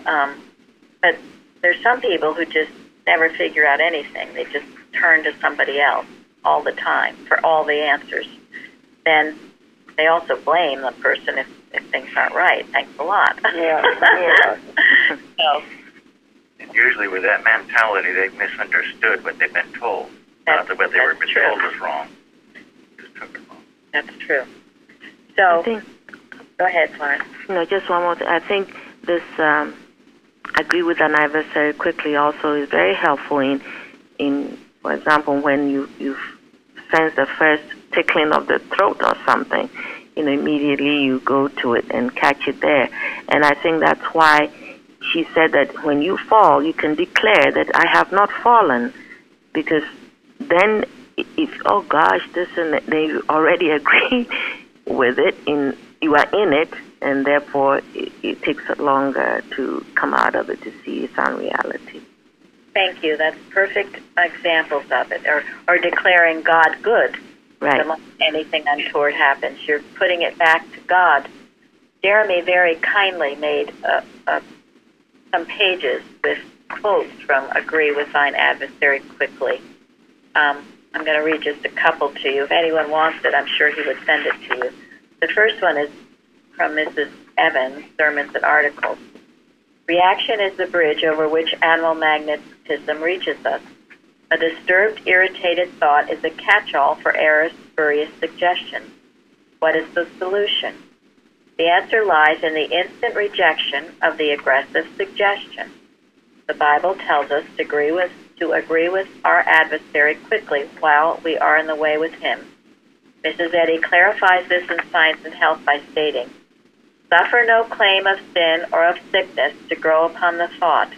there's some people who just never figure out anything. They just turn to somebody else all the time for all the answers. Then they also blame the person if things aren't right. Thanks a lot. Yeah. So, and usually with that mentality, they've misunderstood what they've been told. Not that what they were been told was wrong. Just took it wrong. That's true. So, go ahead, Florence. Just one more thing. I think this agree with an adversary quickly also is very helpful in for example, when you sense the first tickling of the throat or something, immediately you go to it and catch it there. And I think that's why she said that when you fall, you can declare that I have not fallen, because then if, oh gosh, this and that, they already agree with it, you are in it, and therefore it takes longer to come out of it to see its unreality. Thank you. That's perfect examples of it. Or declaring God good. Right. When anything untoward happens, you're putting it back to God. Jeremy very kindly made some pages with quotes from Agree with Thine Adversary Quickly. I'm going to read just a couple to you. If anyone wants it, I'm sure he would send it to you. The first one is from Mrs. Evans, Sermons and Articles. Reaction is the bridge over which animal magnetism reaches us. A disturbed, irritated thought is a catch-all for error's spurious suggestions. What is the solution? The answer lies in the instant rejection of the aggressive suggestion. The Bible tells us to agree with our adversary quickly while we are in the way with him. Mrs. Eddy clarifies this in Science and Health by stating, "Suffer no claim of sin or of sickness to grow upon the thought.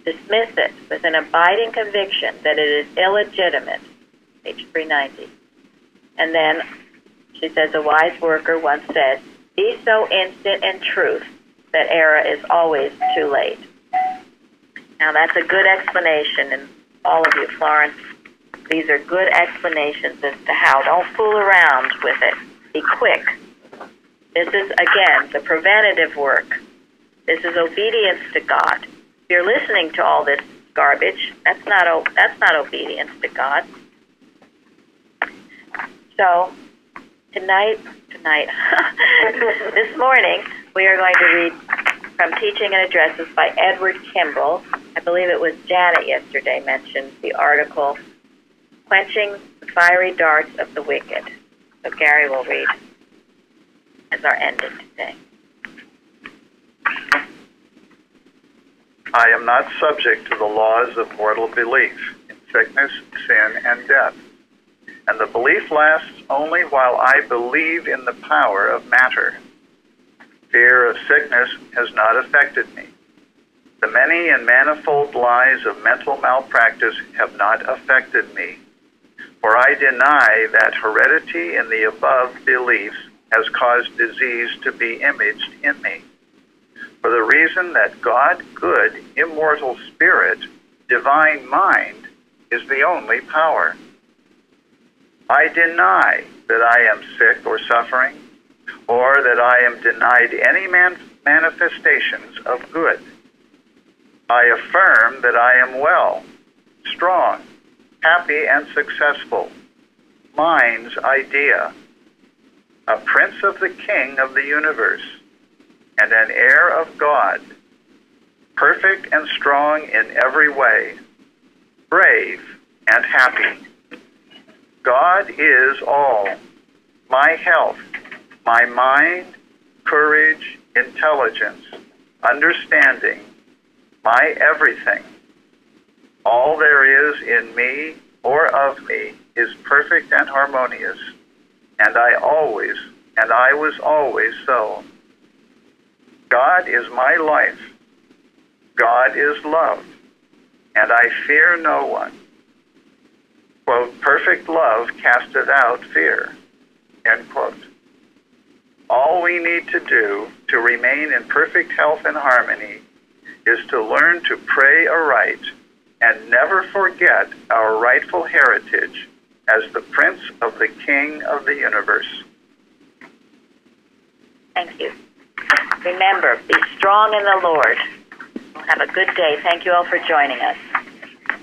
Dismiss it with an abiding conviction that it is illegitimate." Page 390. And then she says, a wise worker once said, "Be so instant in truth that error is always too late." Now that's a good explanation, and all of you, Florence, these are good explanations as to how. Don't fool around with it. Be quick. This is, again, the preventative work. This is obedience to God. If you're listening to all this garbage, that's not obedience to God. So this morning, we are going to read from Teaching and Addresses by Edward Kimball. I believe it was Janet yesterday mentioned the article, Quenching the Fiery Darts of the Wicked. So Gary will read as our ending today. I am not subject to the laws of mortal belief in sickness, sin, and death. And the belief lasts only while I believe in the power of matter. Fear of sickness has not affected me. The many and manifold lies of mental malpractice have not affected me. For I deny that heredity in the above beliefs has caused disease to be imaged in me. For the reason that God, good, immortal spirit, divine mind, is the only power. I deny that I am sick or suffering, or that I am denied any manifestations of good. I affirm that I am well, strong, happy and successful, mind's idea, a prince of the King of the universe, and an heir of God, perfect and strong in every way, brave and happy. God is all, my health, my mind, courage, intelligence, understanding, my everything. All there is in me or of me is perfect and harmonious, and I was always so. God is my life. God is love, and I fear no one. Quote, perfect love casteth out fear, end quote. All we need to do to remain in perfect health and harmony is to learn to pray aright and never forget our rightful heritage as the Prince of the King of the universe. Thank you. Remember, be strong in the Lord. Have a good day. Thank you all for joining us.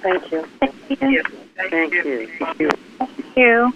Thank you. Thank you. Thank you. Thank you. Thank you.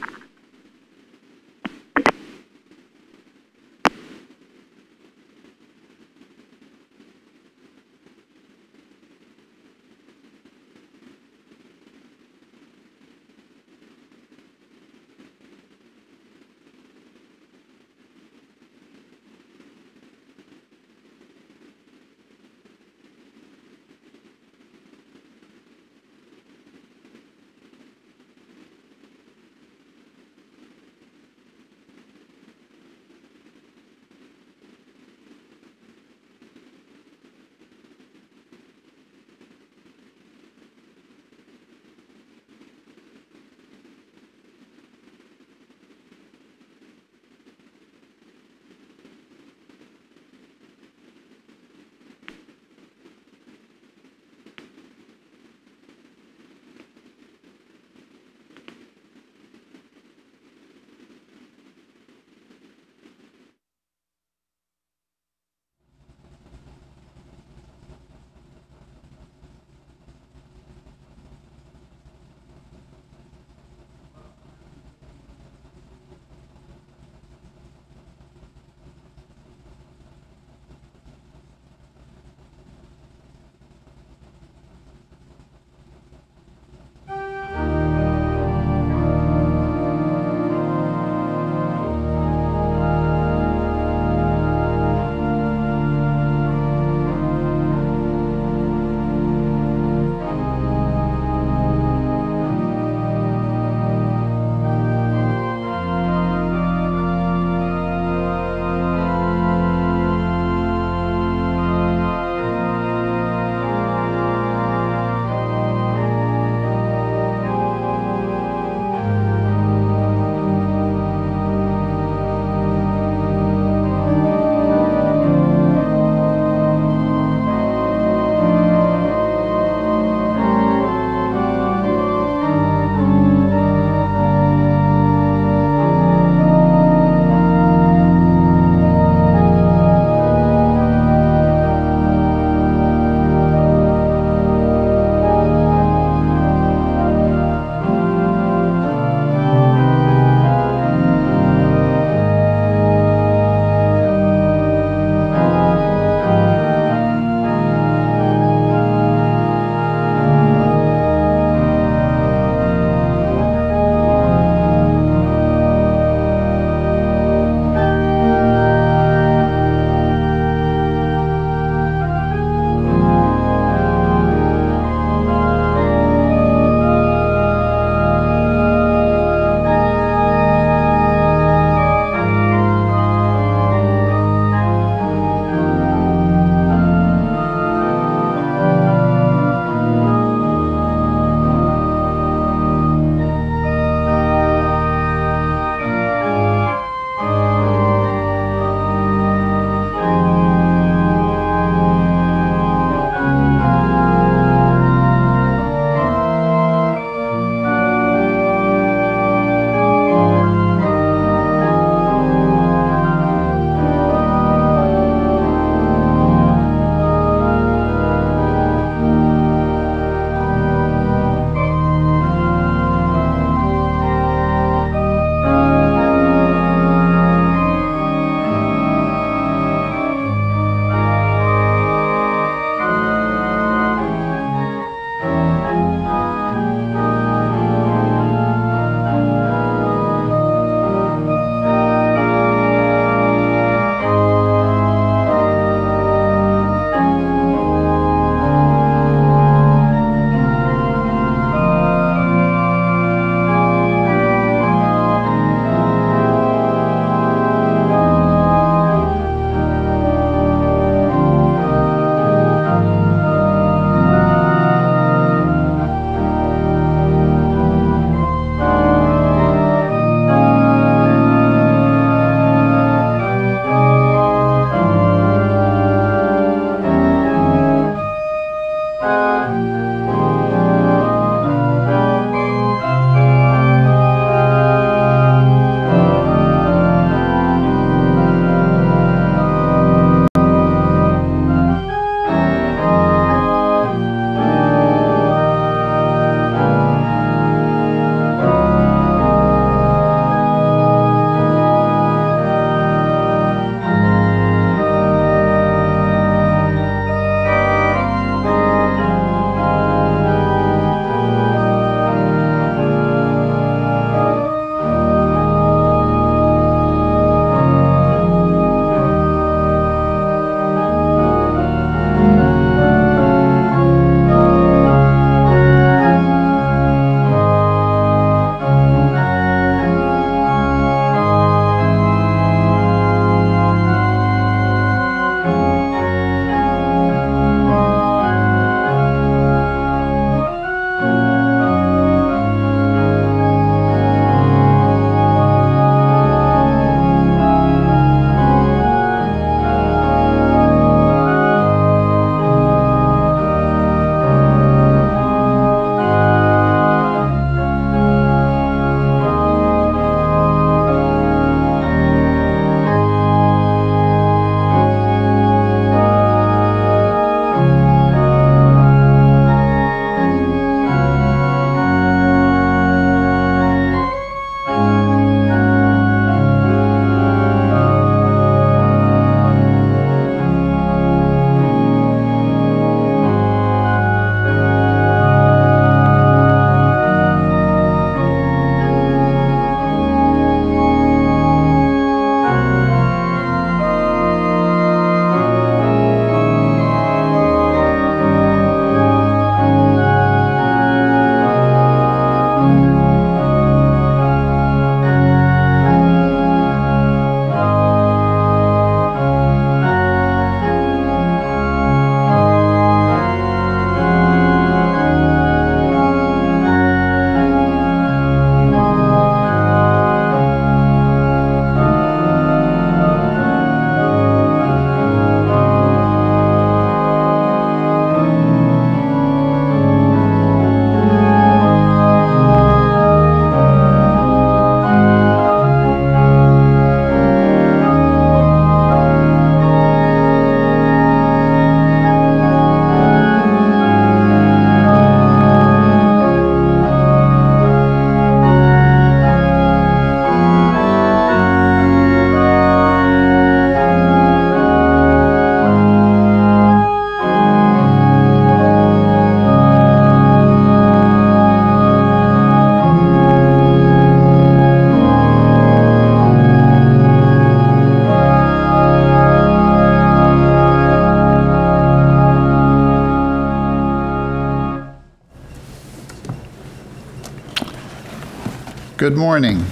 Good morning.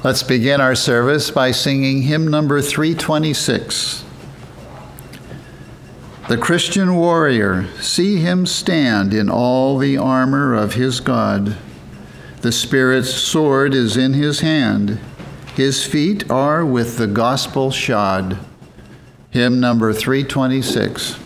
Let's begin our service by singing hymn number 326. The Christian warrior, see him stand in all the armor of his God. The Spirit's sword is in his hand. His feet are with the gospel shod. Hymn number 326.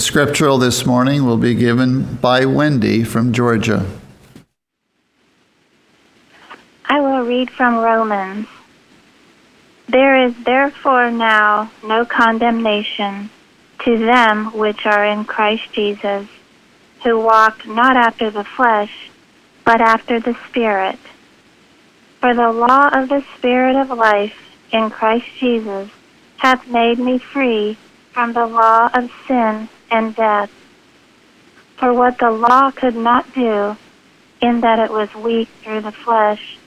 The scriptural this morning will be given by Wendy from Georgia. I will read from Romans. There is therefore now no condemnation to them which are in Christ Jesus, who walk not after the flesh, but after the Spirit. For the law of the Spirit of life in Christ Jesus hath made me free from the law of sin and death. For what the law could not do, in that it was weak through the flesh,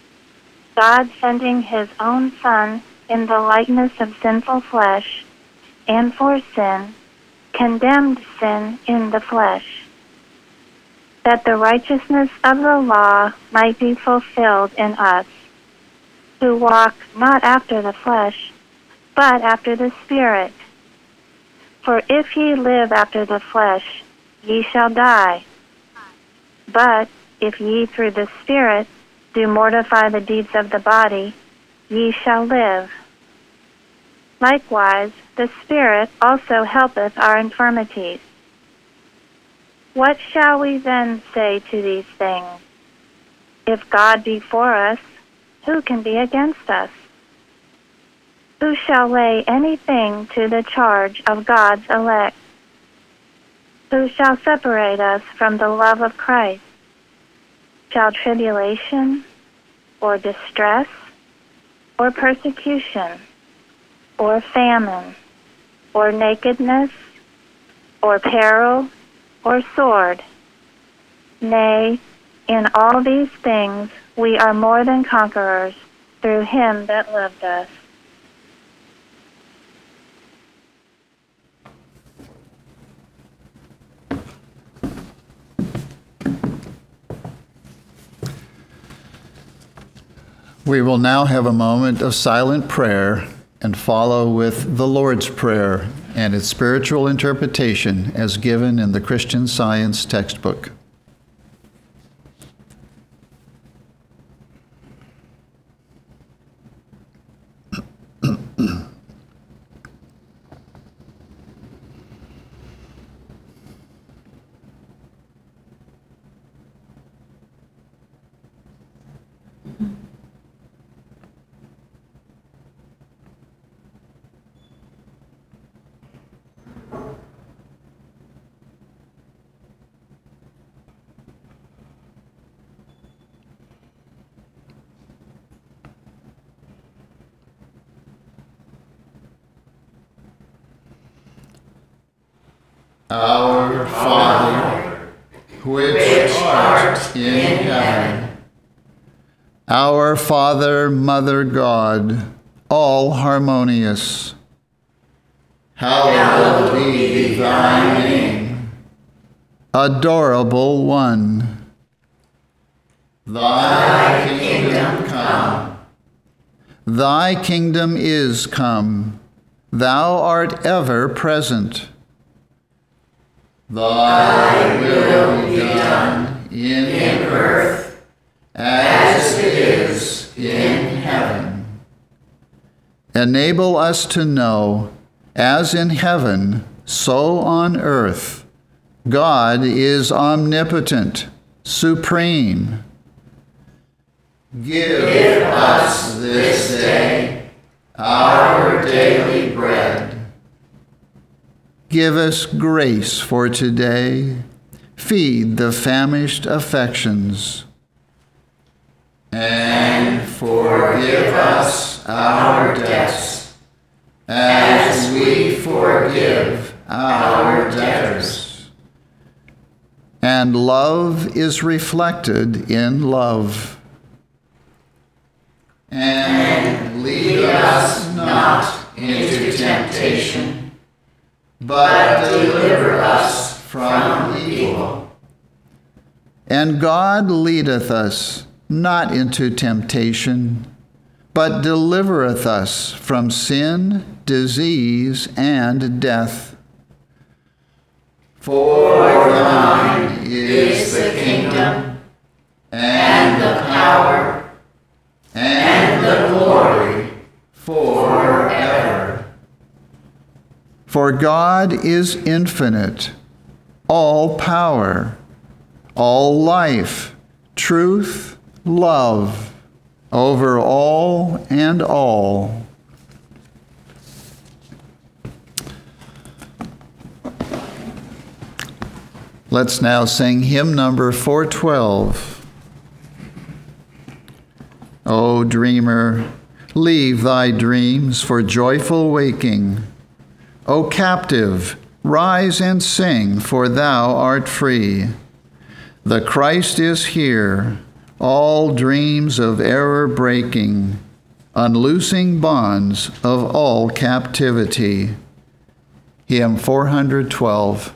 God sending his own Son in the likeness of sinful flesh, and for sin, condemned sin in the flesh, that the righteousness of the law might be fulfilled in us, who walk not after the flesh, but after the Spirit. For if ye live after the flesh, ye shall die. But if ye through the Spirit do mortify the deeds of the body, ye shall live. Likewise, the Spirit also helpeth our infirmities. What shall we then say to these things? If God be for us, who can be against us? Who shall lay anything to the charge of God's elect? Who shall separate us from the love of Christ? Shall tribulation, or distress, or persecution, or famine, or nakedness, or peril, or sword? Nay, in all these things we are more than conquerors through him that loved us. We will now have a moment of silent prayer and follow with the Lord's Prayer and its spiritual interpretation as given in the Christian Science textbook. Our Father, which art in heaven. Our Father, Mother God, all harmonious. Hallowed be thy name. Adorable One. Thy kingdom come. Thy kingdom is come. Thou art ever present. Thy will be done in earth as it is in heaven. Enable us to know, as in heaven, so on earth, God is omnipotent, supreme. Give us this day our daily bread. Give us grace for today. Feed the famished affections. And forgive us our debts, as we forgive our debtors. And love is reflected in love. And lead us not into temptation, but deliver us from evil. And God leadeth us not into temptation, but delivereth us from sin, disease, and death. For thine is the kingdom, and the power, and the glory, forever. For God is infinite, all power, all life, truth, love, over all and all. Let's now sing hymn number 412. O dreamer, leave thy dreams for joyful waking. O captive, rise and sing, for thou art free. The Christ is here, all dreams of error breaking, unloosing bonds of all captivity. Hymn 412.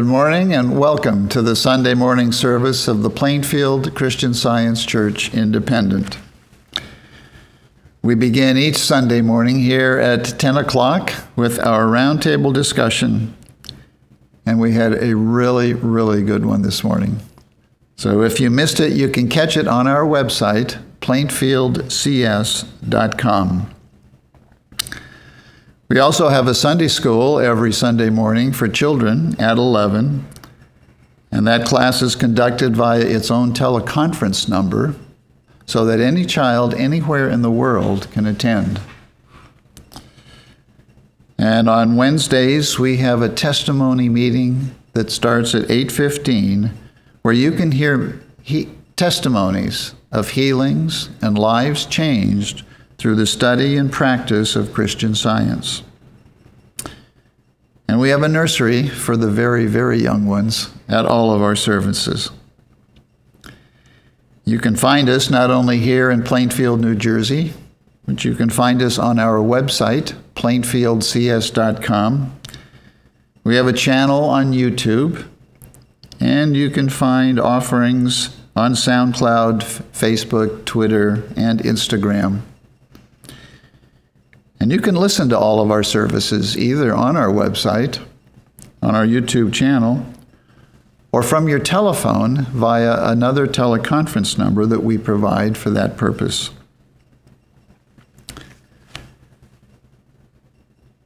Good morning and welcome to the Sunday morning service of the Plainfield Christian Science Church Independent. We begin each Sunday morning here at 10 o'clock with our roundtable discussion, and we had a really, really good one this morning. So if you missed it, you can catch it on our website, plainfieldcs.com. We also have a Sunday school every Sunday morning for children at 11, and that class is conducted via its own teleconference number so that any child anywhere in the world can attend. And on Wednesdays, we have a testimony meeting that starts at 8:15, where you can hear testimonies of healings and lives changed through the study and practice of Christian Science. And we have a nursery for the very, very young ones at all of our services. You can find us not only here in Plainfield, New Jersey, but you can find us on our website, plainfieldcs.com. We have a channel on YouTube, and you can find offerings on SoundCloud, Facebook, Twitter, and Instagram. And you can listen to all of our services either on our website, on our YouTube channel, or from your telephone via another teleconference number that we provide for that purpose.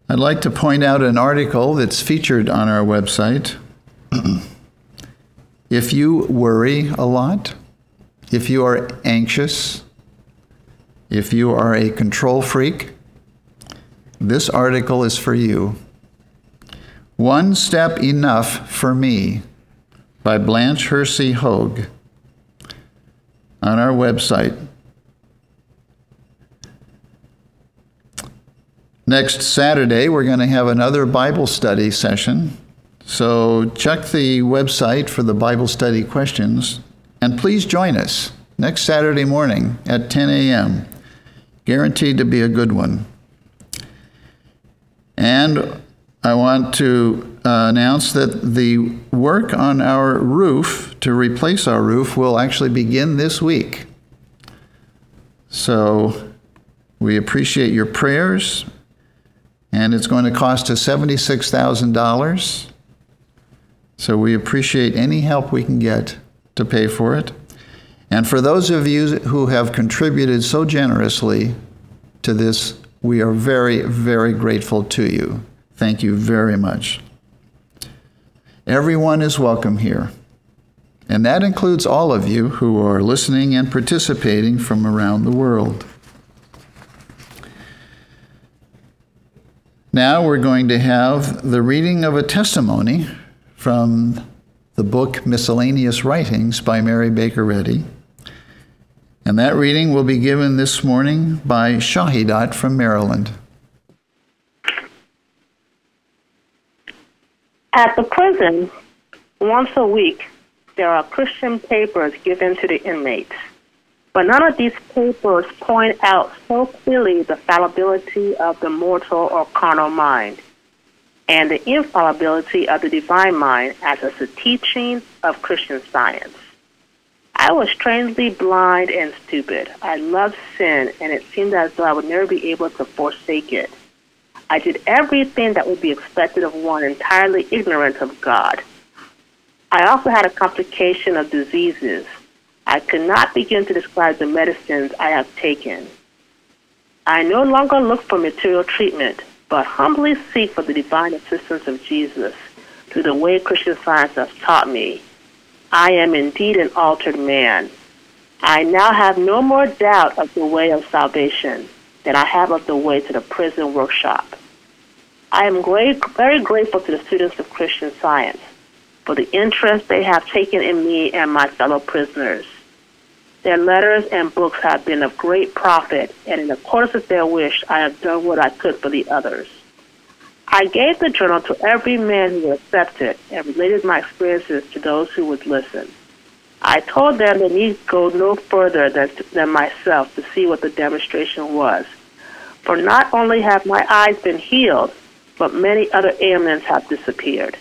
I'd like to point out an article that's featured on our website. If you worry a lot, if you are anxious, if you are a control freak, this article is for you. One Step Enough for Me by Blanche Hersey Hogue on our website. Next Saturday, we're going to have another Bible study session. So check the website for the Bible study questions, and please join us next Saturday morning at 10 a.m. Guaranteed to be a good one. And I want to announce that the work on our roof, to replace our roof, will actually begin this week. So we appreciate your prayers, and it's going to cost us $76,000. So we appreciate any help we can get to pay for it. And for those of you who have contributed so generously to this, we are very, very grateful to you. Thank you very much. Everyone is welcome here, and that includes all of you who are listening and participating from around the world. Now we're going to have the reading of a testimony from the book Miscellaneous Writings by Mary Baker Eddy. And that reading will be given this morning by Shahidat from Maryland. At the prison, once a week, there are Christian papers given to the inmates. But none of these papers point out so clearly the fallibility of the mortal or carnal mind and the infallibility of the divine mind as a teaching of Christian Science. I was strangely blind and stupid. I loved sin, and it seemed as though I would never be able to forsake it. I did everything that would be expected of one entirely ignorant of God. I also had a complication of diseases. I could not begin to describe the medicines I have taken. I no longer look for material treatment, but humbly seek for the divine assistance of Jesus through the way Christian Science has taught me. I am indeed an altered man. I now have no more doubt of the way of salvation than I have of the way to the prison workshop. I am very grateful to the students of Christian Science for the interest they have taken in me and my fellow prisoners. Their letters and books have been of great profit, and in accordance with their wish, I have done what I could for the others. I gave the journal to every man who would accept it and related my experiences to those who would listen. I told them they need go no further than myself to see what the demonstration was. For not only have my eyes been healed, but many other ailments have disappeared.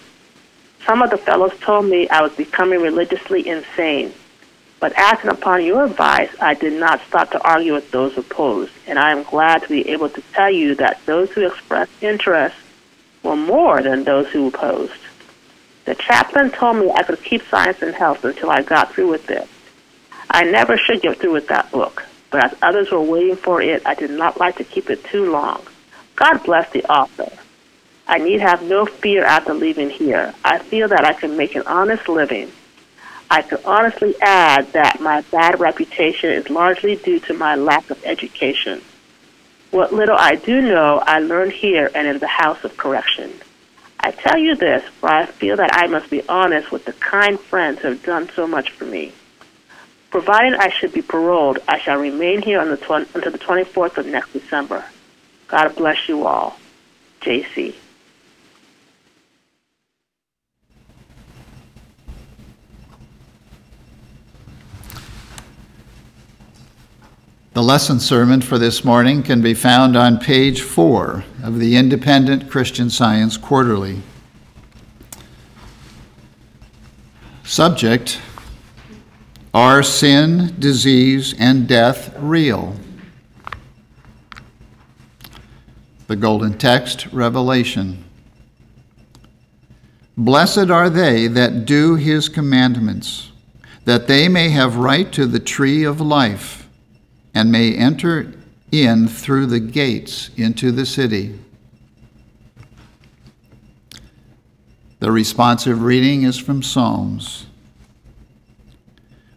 Some of the fellows told me I was becoming religiously insane. But acting upon your advice, I did not stop to argue with those opposed, and I am glad to be able to tell you that those who expressed interest were more than those who opposed. The chaplain told me I could keep Science and Health until I got through with it. I never should get through with that book, but as others were waiting for it, I did not like to keep it too long. God bless the author. I need have no fear after leaving here. I feel that I can make an honest living. I can honestly add that my bad reputation is largely due to my lack of education. What little I do know, I learned here and in the house of correction. I tell you this, for I feel that I must be honest with the kind friends who have done so much for me. Provided I should be paroled, I shall remain here until the 24th of next December. God bless you all. J.C. The lesson sermon for this morning can be found on page 4 of the Independent Christian Science Quarterly. Subject: Are sin, disease, and death real? The golden text, Revelation. Blessed are they that do his commandments, that they may have right to the tree of life, and may enter in through the gates into the city. The responsive reading is from Psalms.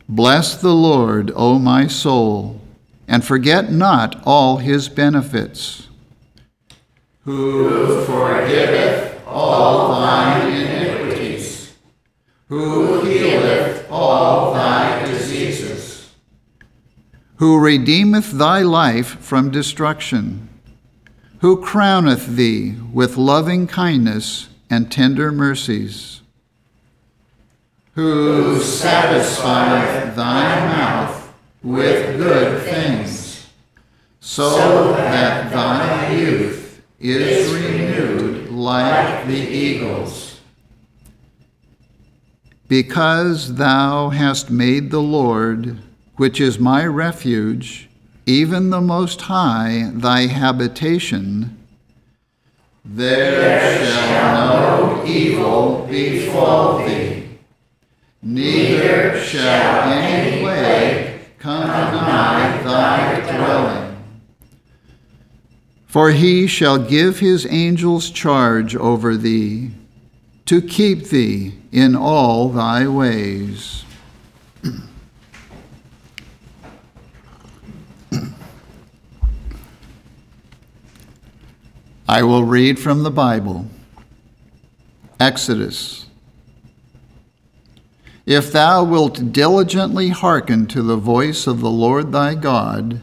Bless the Lord, O my soul, and forget not all his benefits. Who forgiveth all thine iniquities, who healeth all thy diseases, who redeemeth thy life from destruction, who crowneth thee with loving kindness and tender mercies, who satisfieth thy mouth with good things, so that thy youth is renewed like the eagles. Because thou hast made the Lord, which is my refuge, even the Most High, thy habitation, there shall no evil befall thee, neither shall any plague come nigh thy dwelling. For he shall give his angels charge over thee, to keep thee in all thy ways. I will read from the Bible. Exodus. If thou wilt diligently hearken to the voice of the Lord thy God,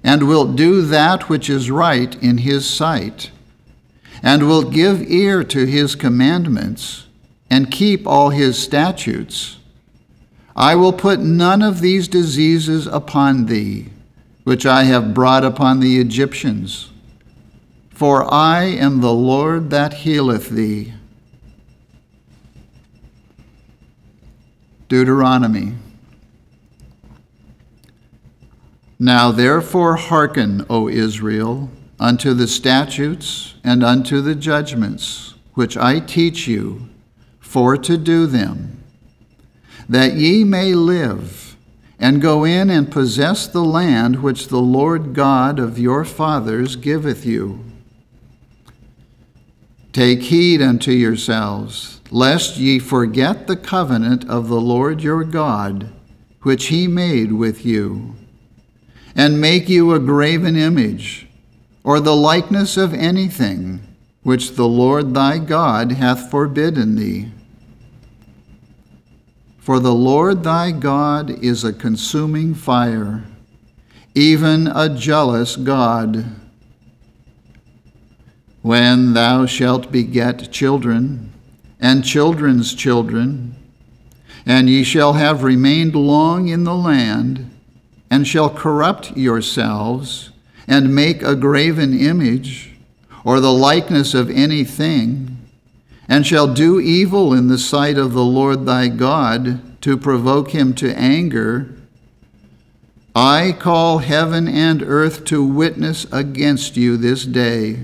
and wilt do that which is right in his sight, and wilt give ear to his commandments, and keep all his statutes, I will put none of these diseases upon thee, which I have brought upon the Egyptians. For I am the Lord that healeth thee. Deuteronomy. Now therefore hearken, O Israel, unto the statutes and unto the judgments, which I teach you, for to do them, that ye may live, and go in and possess the land which the Lord God of your fathers giveth you. Take heed unto yourselves, lest ye forget the covenant of the Lord your God, which he made with you, and make you a graven image, or the likeness of anything, which the Lord thy God hath forbidden thee. For the Lord thy God is a consuming fire, even a jealous God. When thou shalt beget children, and children's children, and ye shall have remained long in the land, and shall corrupt yourselves, and make a graven image, or the likeness of anything, and shall do evil in the sight of the Lord thy God, to provoke him to anger, I call heaven and earth to witness against you this day,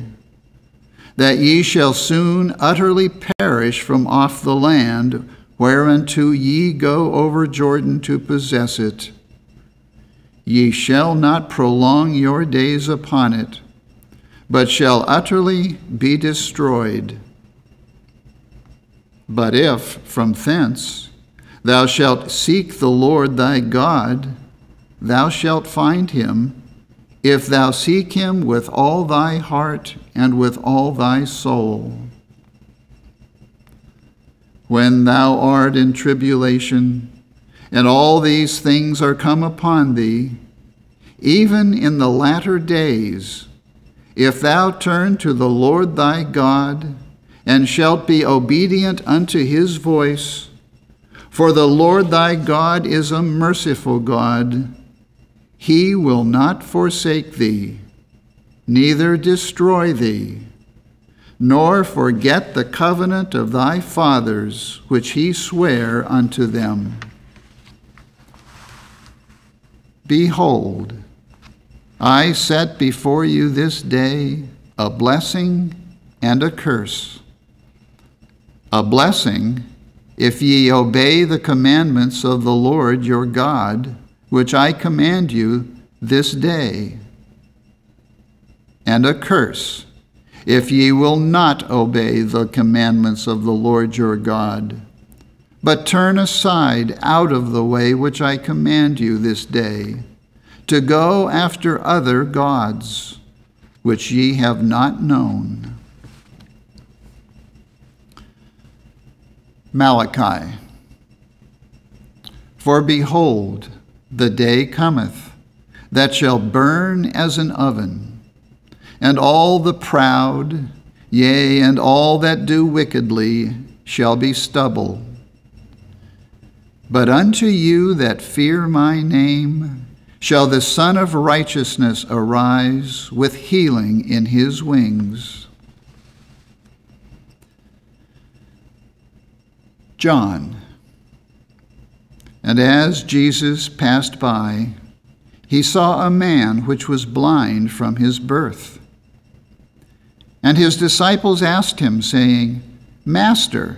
that ye shall soon utterly perish from off the land, whereunto ye go over Jordan to possess it. Ye shall not prolong your days upon it, but shall utterly be destroyed. But if from thence thou shalt seek the Lord thy God, thou shalt find him, if thou seek him with all thy heart and with all thy soul. When thou art in tribulation, and all these things are come upon thee, even in the latter days, if thou turn to the Lord thy God, and shalt be obedient unto his voice, for the Lord thy God is a merciful God. He will not forsake thee, neither destroy thee, nor forget the covenant of thy fathers, which he sware unto them. Behold, I set before you this day a blessing and a curse. A blessing, if ye obey the commandments of the Lord your God, which I command you this day. And a curse, if ye will not obey the commandments of the Lord your God, but turn aside out of the way which I command you this day, to go after other gods, which ye have not known. Malachi. For behold, the day cometh, that shall burn as an oven, and all the proud, yea, and all that do wickedly, shall be stubble. But unto you that fear my name shall the Son of Righteousness arise with healing in his wings. John. And as Jesus passed by, he saw a man which was blind from his birth. And his disciples asked him, saying, Master,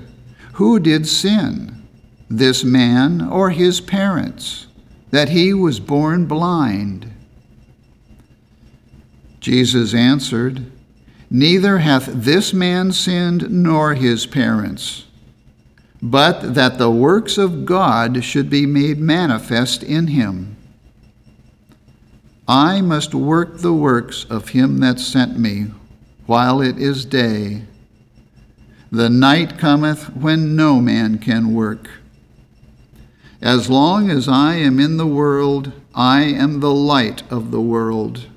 who did sin, this man or his parents, that he was born blind? Jesus answered, Neither hath this man sinned nor his parents, but that the works of God should be made manifest in him. I must work the works of him that sent me, while it is day. The night cometh when no man can work. As long as I am in the world, I am the light of the world.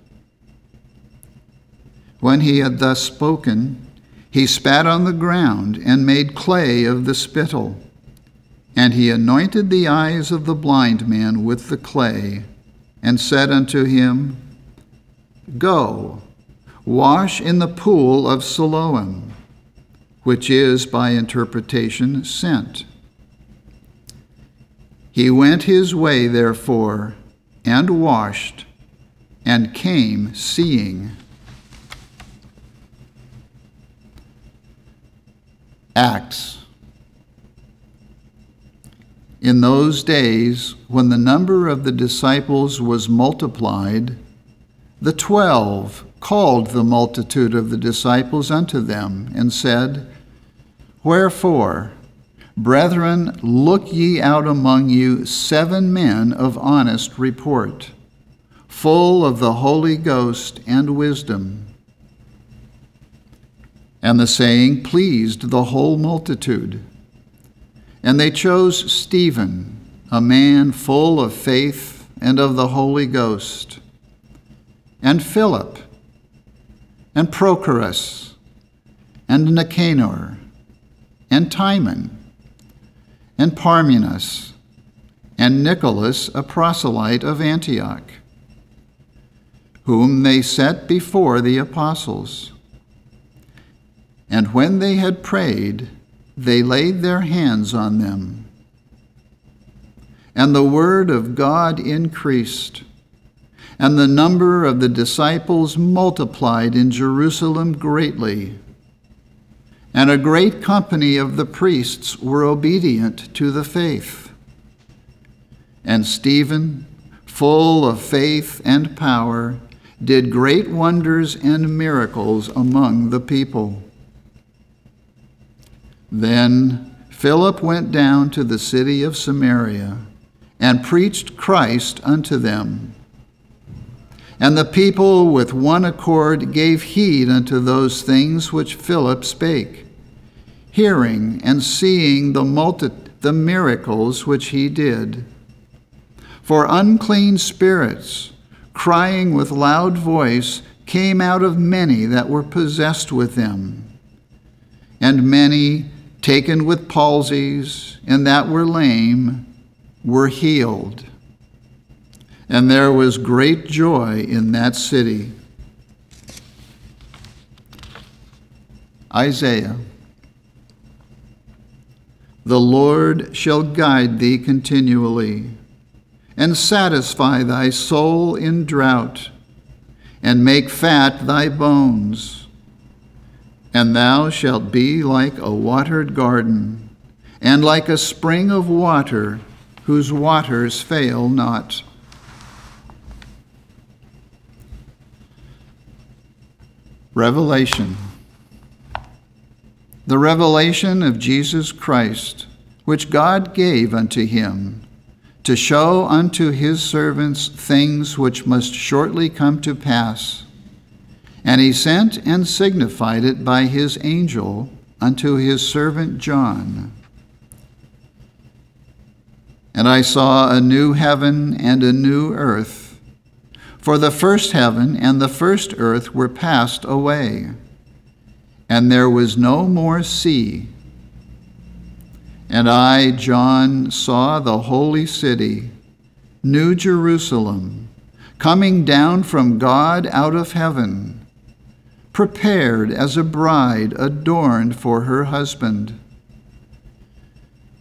When he had thus spoken, he spat on the ground and made clay of the spittle, and he anointed the eyes of the blind man with the clay, and said unto him, Go, wash in the pool of Siloam, which is by interpretation sent. He went his way, therefore, and washed, and came seeing. Acts. In those days, when the number of the disciples was multiplied, the 12 called the multitude of the disciples unto them, and said, Wherefore, brethren, look ye out among you 7 men of honest report, full of the Holy Ghost and wisdom. And the saying pleased the whole multitude. And they chose Stephen, a man full of faith and of the Holy Ghost, and Philip, and Prochorus, and Nicanor, and Timon, and Parmenas, and Nicholas, a proselyte of Antioch, whom they set before the apostles. And when they had prayed, they laid their hands on them. And the word of God increased, and the number of the disciples multiplied in Jerusalem greatly. And a great company of the priests were obedient to the faith. And Stephen, full of faith and power, did great wonders and miracles among the people. Then Philip went down to the city of Samaria and preached Christ unto them. And the people with one accord gave heed unto those things which Philip spake, hearing and seeing the miracles which he did. For unclean spirits, crying with loud voice, came out of many that were possessed with them. And many, taken with palsies, and that were lame, were healed. And there was great joy in that city. Isaiah. The Lord shall guide thee continually, and satisfy thy soul in drought, and make fat thy bones. And thou shalt be like a watered garden, and like a spring of water, whose waters fail not. Revelation. The revelation of Jesus Christ, which God gave unto him, to show unto his servants things which must shortly come to pass. And he sent and signified it by his angel unto his servant John. And I saw a new heaven and a new earth, for the first heaven and the first earth were passed away, and there was no more sea. And I, John, saw the holy city, New Jerusalem, coming down from God out of heaven, prepared as a bride adorned for her husband.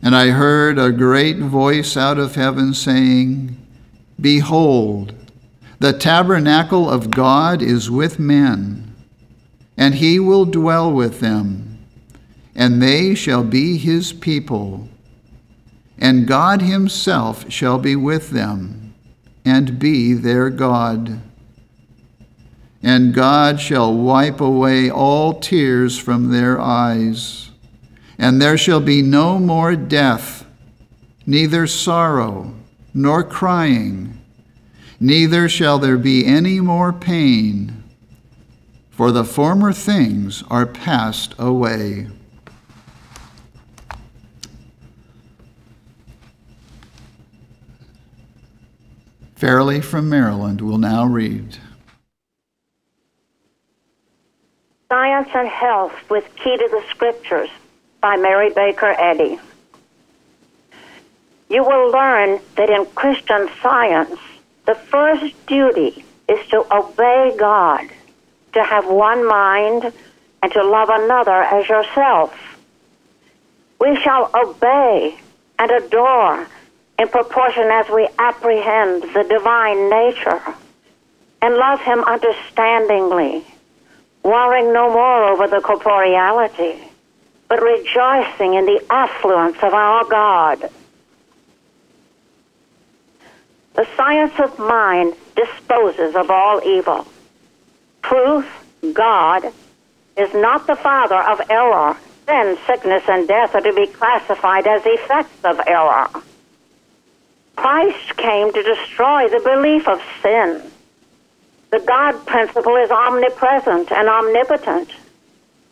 And I heard a great voice out of heaven saying, Behold, the tabernacle of God is with men, and he will dwell with them, and they shall be his people, and God himself shall be with them, and be their God. And God shall wipe away all tears from their eyes, and there shall be no more death, neither sorrow, nor crying, neither shall there be any more pain, for the former things are passed away. Fairley from Maryland will now read. Science and Health with Key to the Scriptures by Mary Baker Eddy. You will learn that in Christian Science, the first duty is to obey God, to have one mind, and to love another as yourself. We shall obey and adore in proportion as we apprehend the divine nature and love him understandingly, warring no more over the corporeality, but rejoicing in the affluence of our God. The science of mind disposes of all evil. Truth, God, is not the father of error. Then sickness and death are to be classified as effects of error. Christ came to destroy the belief of sin. The God principle is omnipresent and omnipotent.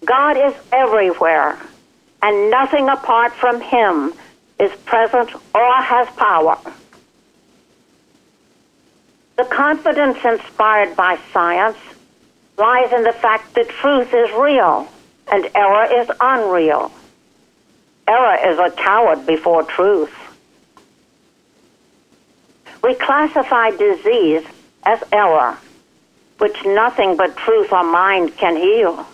God is everywhere, and nothing apart from him is present or has power. The confidence inspired by science lies in the fact that truth is real and error is unreal. Error is a coward before truth. We classify disease as error, which nothing but truth or mind can heal.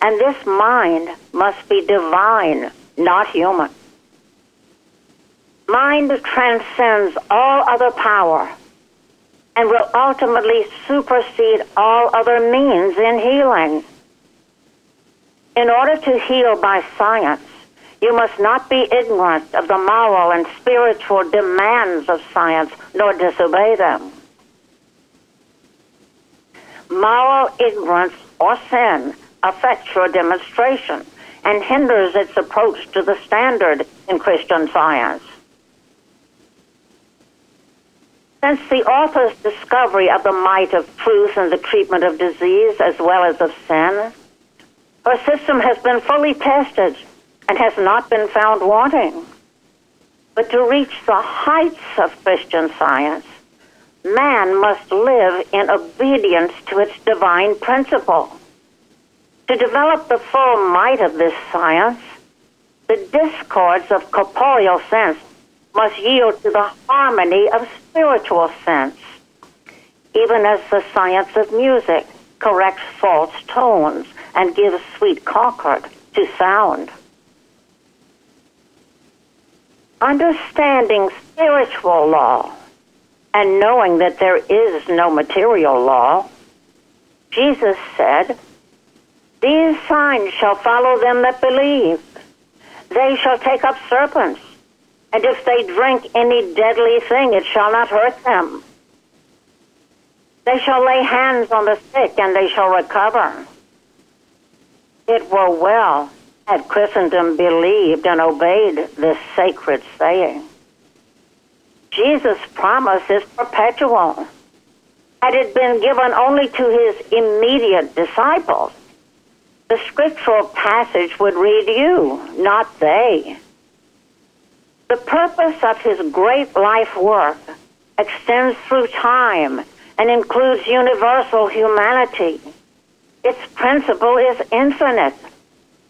And this mind must be divine not human. Mind transcends all other power and will ultimately supersede all other means in healing. In order to heal by science, you must not be ignorant of the moral and spiritual demands of science, nor disobey them. Moral ignorance or sin affects your demonstration and hinders its approach to the standard in Christian Science. Since the author's discovery of the might of truth in the treatment of disease as well as of sin, her system has been fully tested and has not been found wanting. But to reach the heights of Christian Science, man must live in obedience to its divine principle. To develop the full might of this science, the discords of corporeal sense must yield to the harmony of spiritual sense, even as the science of music corrects false tones and gives sweet concord to sound. Understanding spiritual law and knowing that there is no material law, Jesus said, "These signs shall follow them that believe. They shall take up serpents, and if they drink any deadly thing, it shall not hurt them. They shall lay hands on the sick, and they shall recover." It were well had Christendom believed and obeyed this sacred saying. Jesus' promise is perpetual. Had it been given only to his immediate disciples, the scriptural passage would read you, not they. The purpose of his great life work extends through time and includes universal humanity. Its principle is infinite,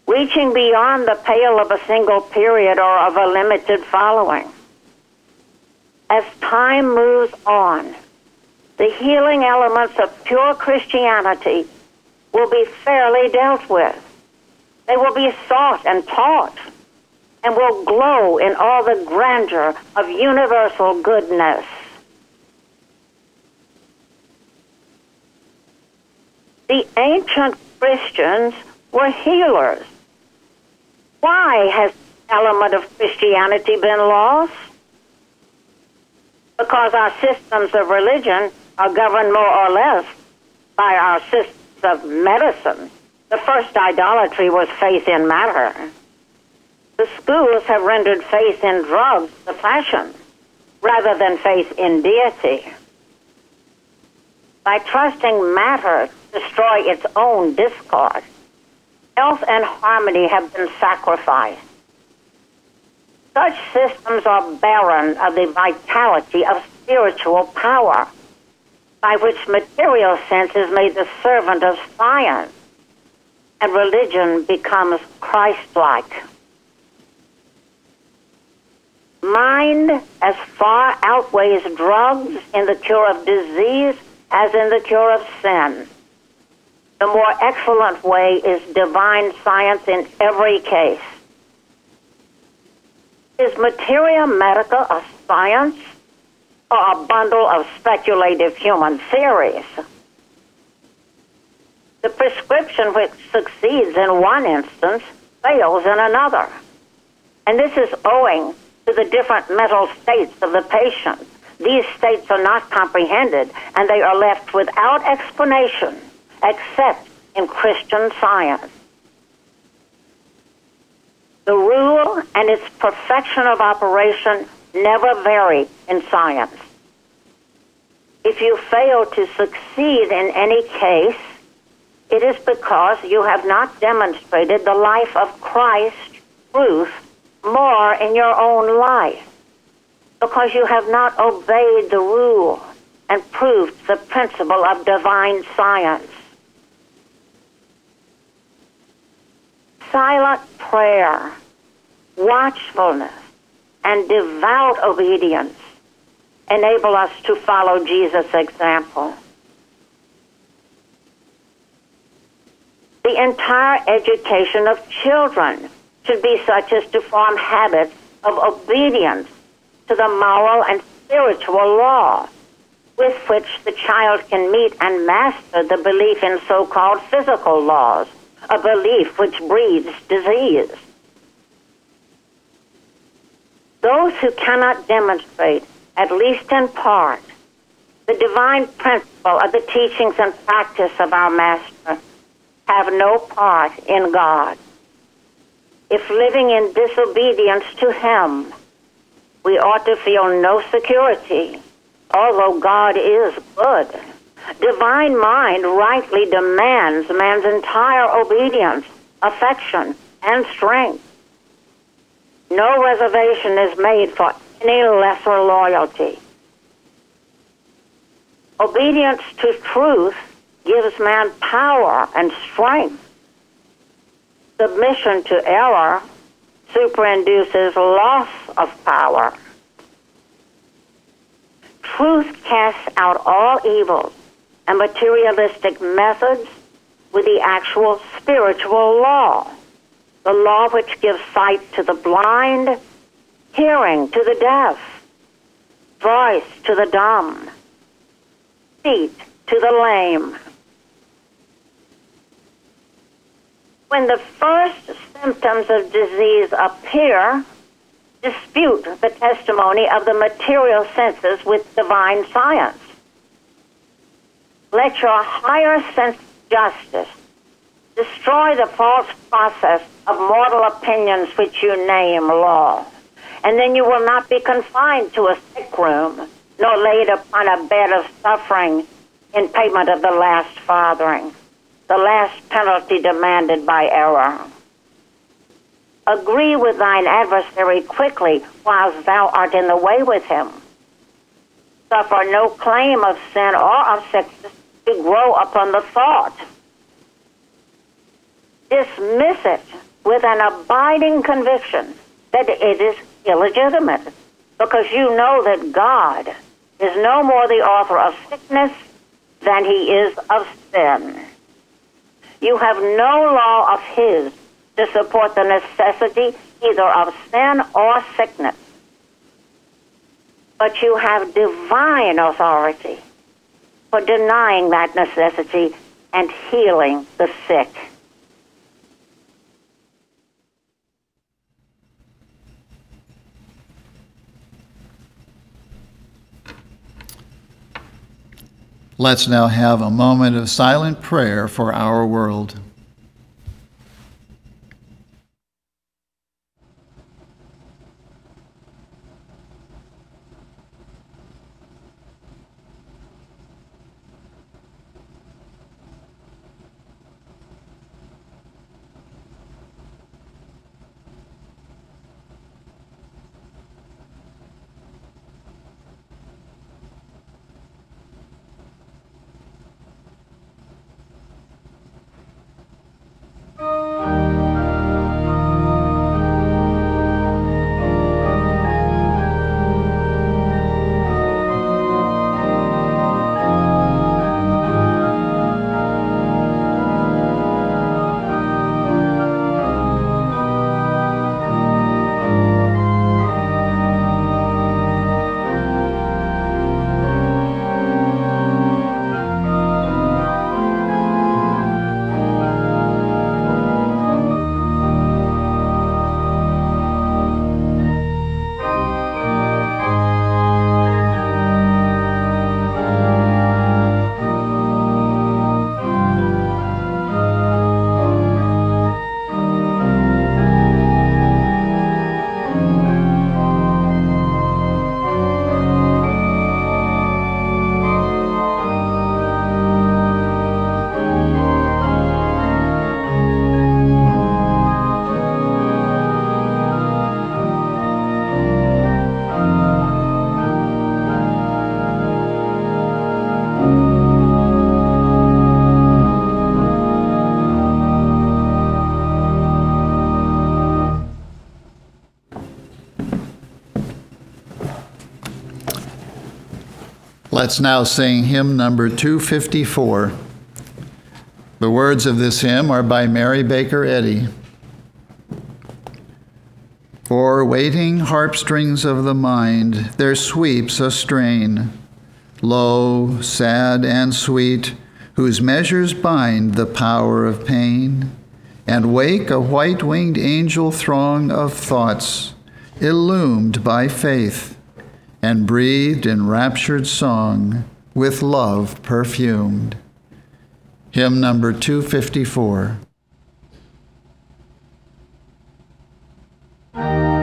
reaching beyond the pale of a single period or of a limited following. As time moves on, the healing elements of pure Christianity will be fairly dealt with. They will be sought and taught, and will glow in all the grandeur of universal goodness. The ancient Christians were healers. Why has the element of Christianity been lost? Because our systems of religion are governed more or less by our systems of medicine. The first idolatry was faith in matter. The schools have rendered faith in drugs the fashion, rather than faith in deity. By trusting matter to destroy its own discord, health and harmony have been sacrificed. Such systems are barren of the vitality of spiritual power, by which material sense is made the servant of science, and religion becomes Christ-like. Mind as far outweighs drugs in the cure of disease as in the cure of sin. The more excellent way is divine science in every case. Is materia medica a science or a bundle of speculative human theories? The prescription which succeeds in one instance fails in another. And this is owing to the different mental states of the patient. These states are not comprehended, and they are left without explanation except in Christian Science. The rule and its perfection of operation never vary in science. If you fail to succeed in any case, it is because you have not demonstrated the life of Christ, truth, more in your own life, because you have not obeyed the rule and proved the principle of divine science. Silent prayer, watchfulness, and devout obedience enable us to follow Jesus' example. The entire education of children should be such as to form habits of obedience to the moral and spiritual law, with which the child can meet and master the belief in so-called physical laws, a belief which breeds disease. Those who cannot demonstrate, at least in part, the divine principle of the teachings and practice of our Master have no part in God. If living in disobedience to Him, we ought to feel no security, although God is good. Divine mind rightly demands man's entire obedience, affection, and strength. No reservation is made for any lesser loyalty. Obedience to truth gives man power and strength. Submission to error superinduces loss of power. Truth casts out all evils and materialistic methods with the actual spiritual law, the law which gives sight to the blind, hearing to the deaf, voice to the dumb, feet to the lame. When the first symptoms of disease appear, dispute the testimony of the material senses with divine science. Let your higher sense of justice destroy the false process of mortal opinions which you name law, and then you will not be confined to a sick room, nor laid upon a bed of suffering in payment of the last farthing, the last penalty demanded by error. Agree with thine adversary quickly whilst thou art in the way with him. Suffer no claim of sin or of sickness to grow upon the thought. Dismiss it with an abiding conviction that it is illegitimate, because you know that God is no more the author of sickness than He is of sin. You have no law of His to support the necessity either of sin or sickness. But you have divine authority for denying that necessity and healing the sick. Let's now have a moment of silent prayer for our world. Let's now sing hymn number 254. The words of this hymn are by Mary Baker Eddy. O'er waiting harpstrings of the mind there sweeps a strain, low, sad, and sweet, whose measures bind the power of pain, and wake a white-winged angel throng of thoughts, illumed by faith, and breathed in raptured song, with love perfumed. Hymn number 254. Amen.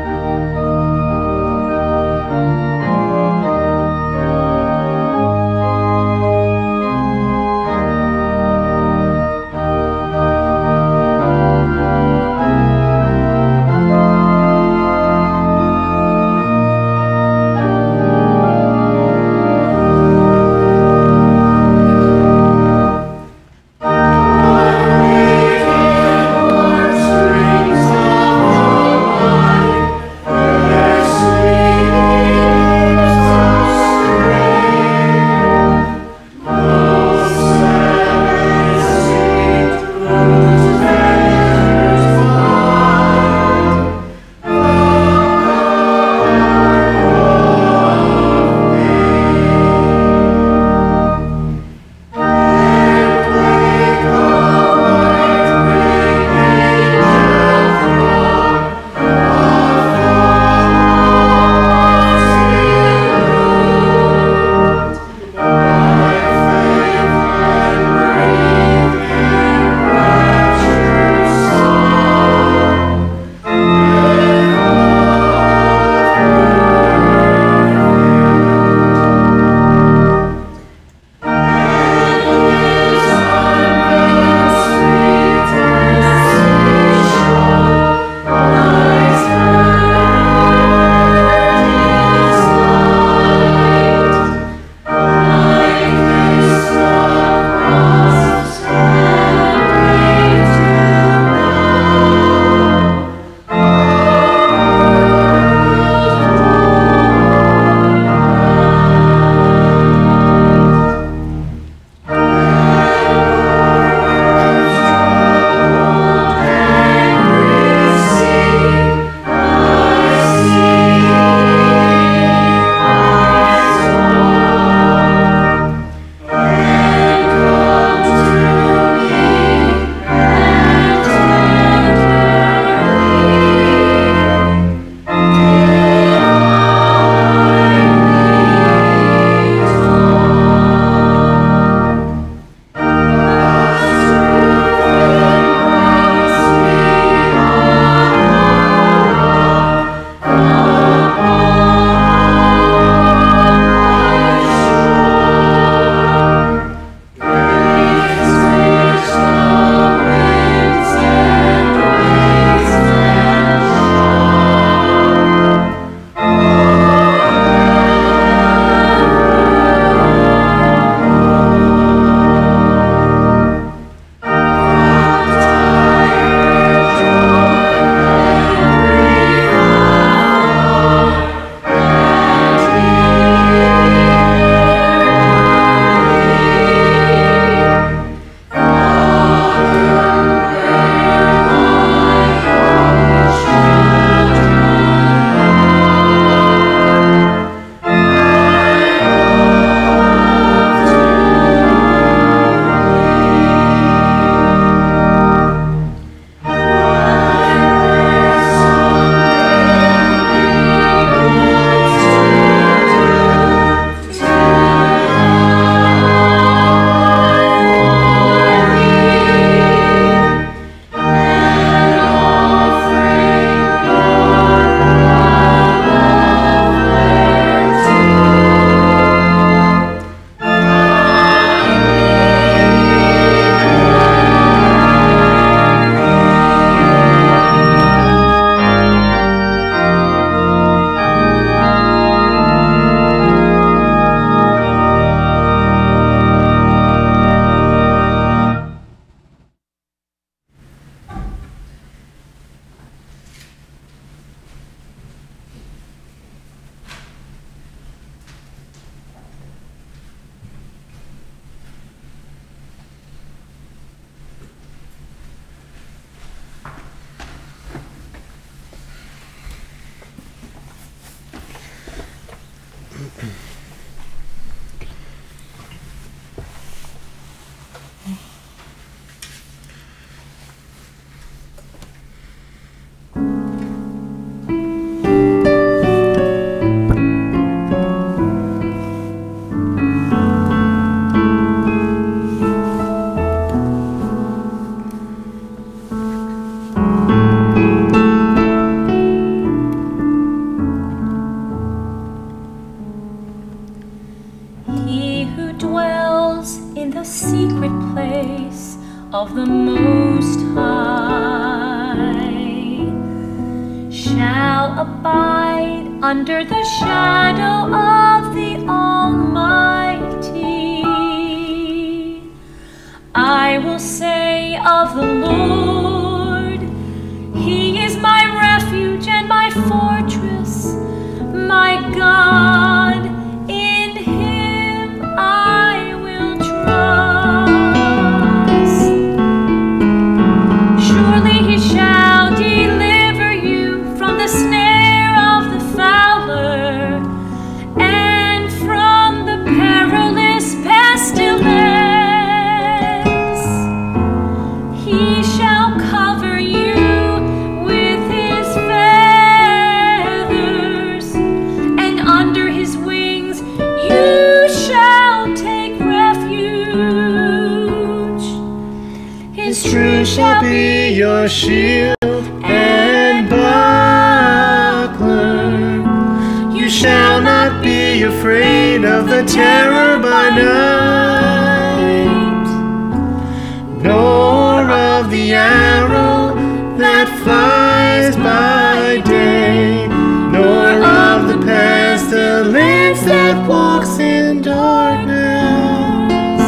the secret place of the Most High shall abide under the shadow of the Almighty. I will say of the Lord, He is my refuge and my fortress, my God, in Him I will trust. Surely He shall deliver you from the snare of the fowler and from the perilous pestilence. He shall cover you with His feathers, and under His wings you shall take refuge. His truth shall be your shield and buckler. You shall not be afraid of the terror by night, nor of the arrow that flies by day, nor of the pestilence that walks in darkness,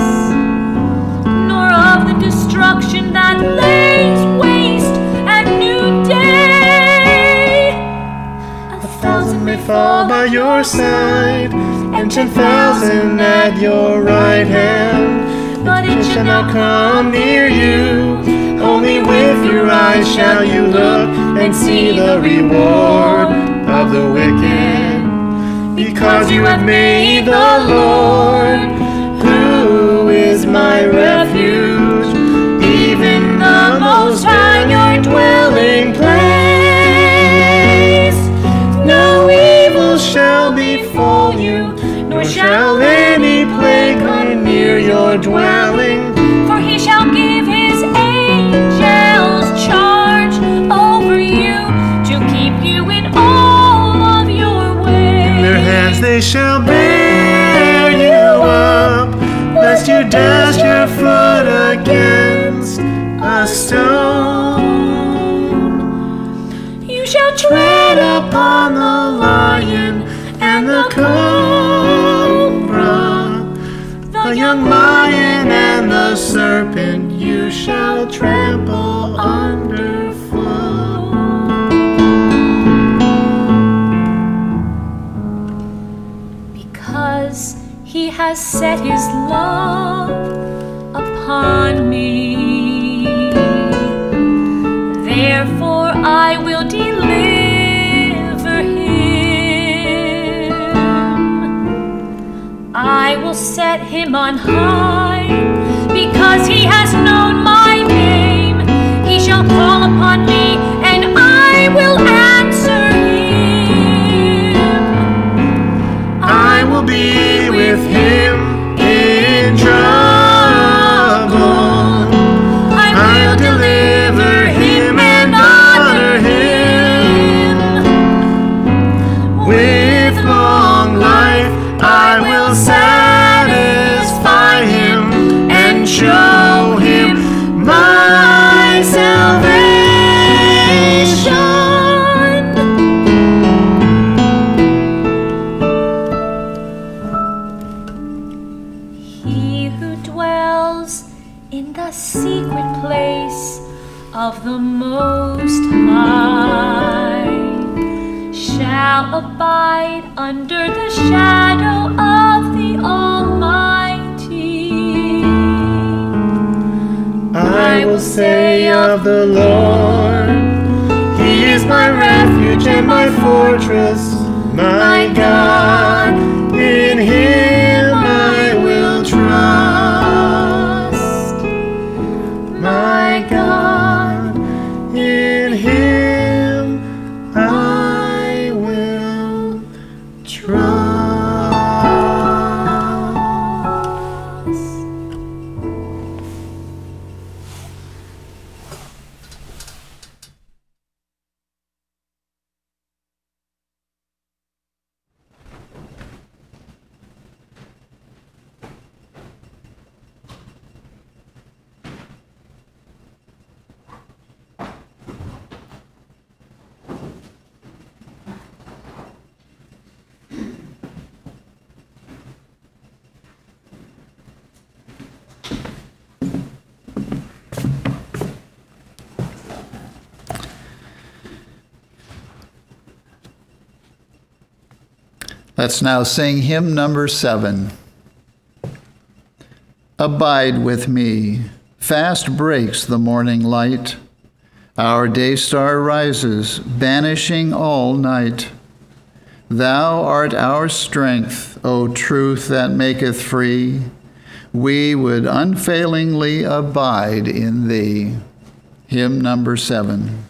nor of the destruction that lays waste at noonday. 1,000 may fall by your side, and 10,000 at your right hand, but it shall not come near you. Only with your eyes shall you look and see the reward of the wicked, because you have made the Lord, who is my refuge, even the Most High, your dwelling place. No evil shall befall you, nor shall any plague come near your dwelling. For He shall give His angels charge over you to keep you in all of your ways. In their hands they shall bear you up, lest you dash your foot against a stone. You shall tread upon the lion and the cobra, the young lion and the serpent you shall trample underfoot. Because He has set His love upon me, therefore I will deliver Him. I will set Him on high, because He has known my name. He shall call upon me, and I will answer Him. I will be with Him in trouble. I will deliver Him and honor Him. With long life I will satisfy Him and show Him my salvation. He who dwells in the secret place of the Most High shall abide under the shadow of the Almighty. I will say of the Lord, He is my refuge and my fortress, my God, in Him I will trust. My God, in Him I will trust. Let's now sing hymn number 7. Abide with me. Fast breaks the morning light. Our day star rises, banishing all night. Thou art our strength, O truth that maketh free. We would unfailingly abide in thee. Hymn number 7.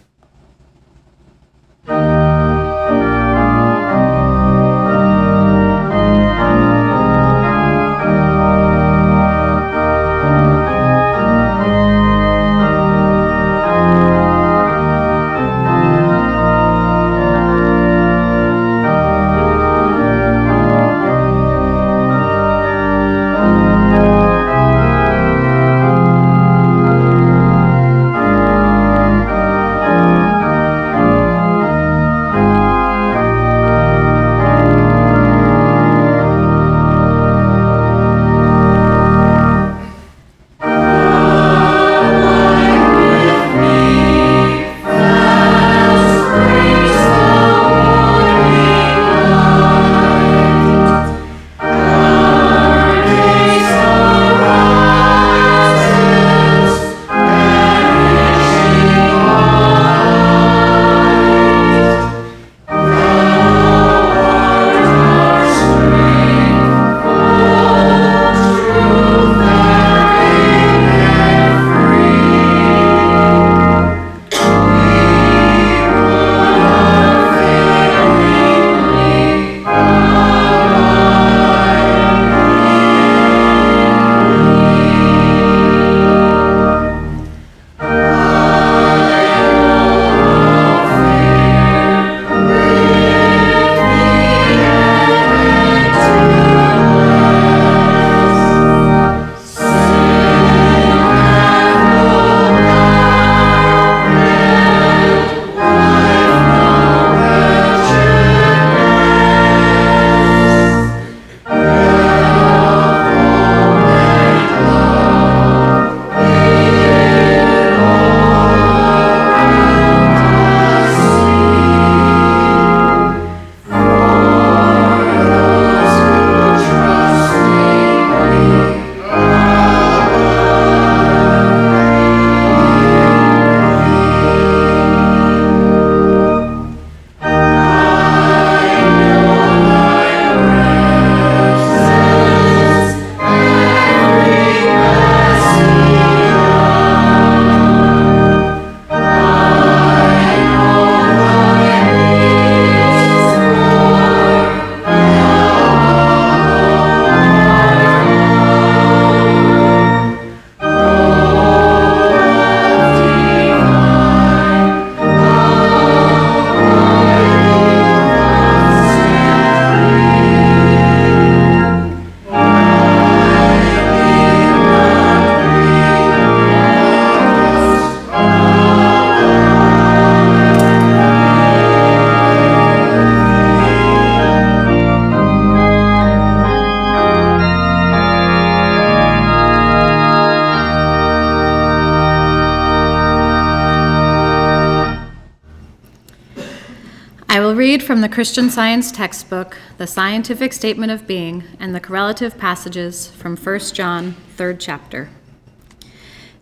Read from the Christian Science textbook, The Scientific Statement of Being, and the correlative passages from 1 John, 3rd chapter.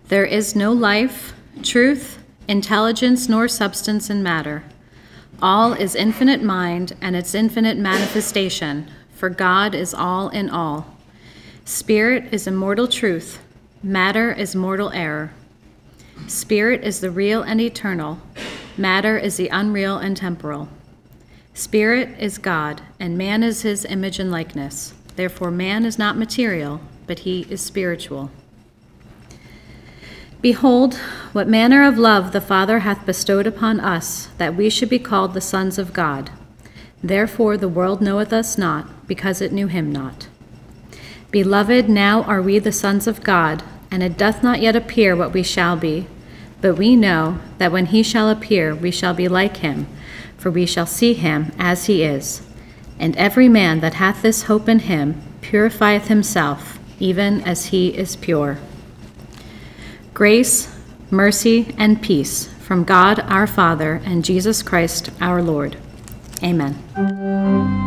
There is no life, truth, intelligence, nor substance in matter. All is infinite mind and its infinite manifestation, for God is all in all. Spirit is immortal truth. Matter is mortal error. Spirit is the real and eternal. Matter is the unreal and temporal. Spirit is God, and man is his image and likeness. Therefore, man is not material, but he is spiritual. Behold, what manner of love the Father hath bestowed upon us, that we should be called the sons of God. Therefore the world knoweth us not, because it knew him not. Beloved, now are we the sons of God, and it doth not yet appear what we shall be. But we know that when he shall appear, we shall be like him, for we shall see him as he is. And every man that hath this hope in him purifieth himself, even as he is pure. Grace, mercy, and peace from God our Father and Jesus Christ our Lord. Amen.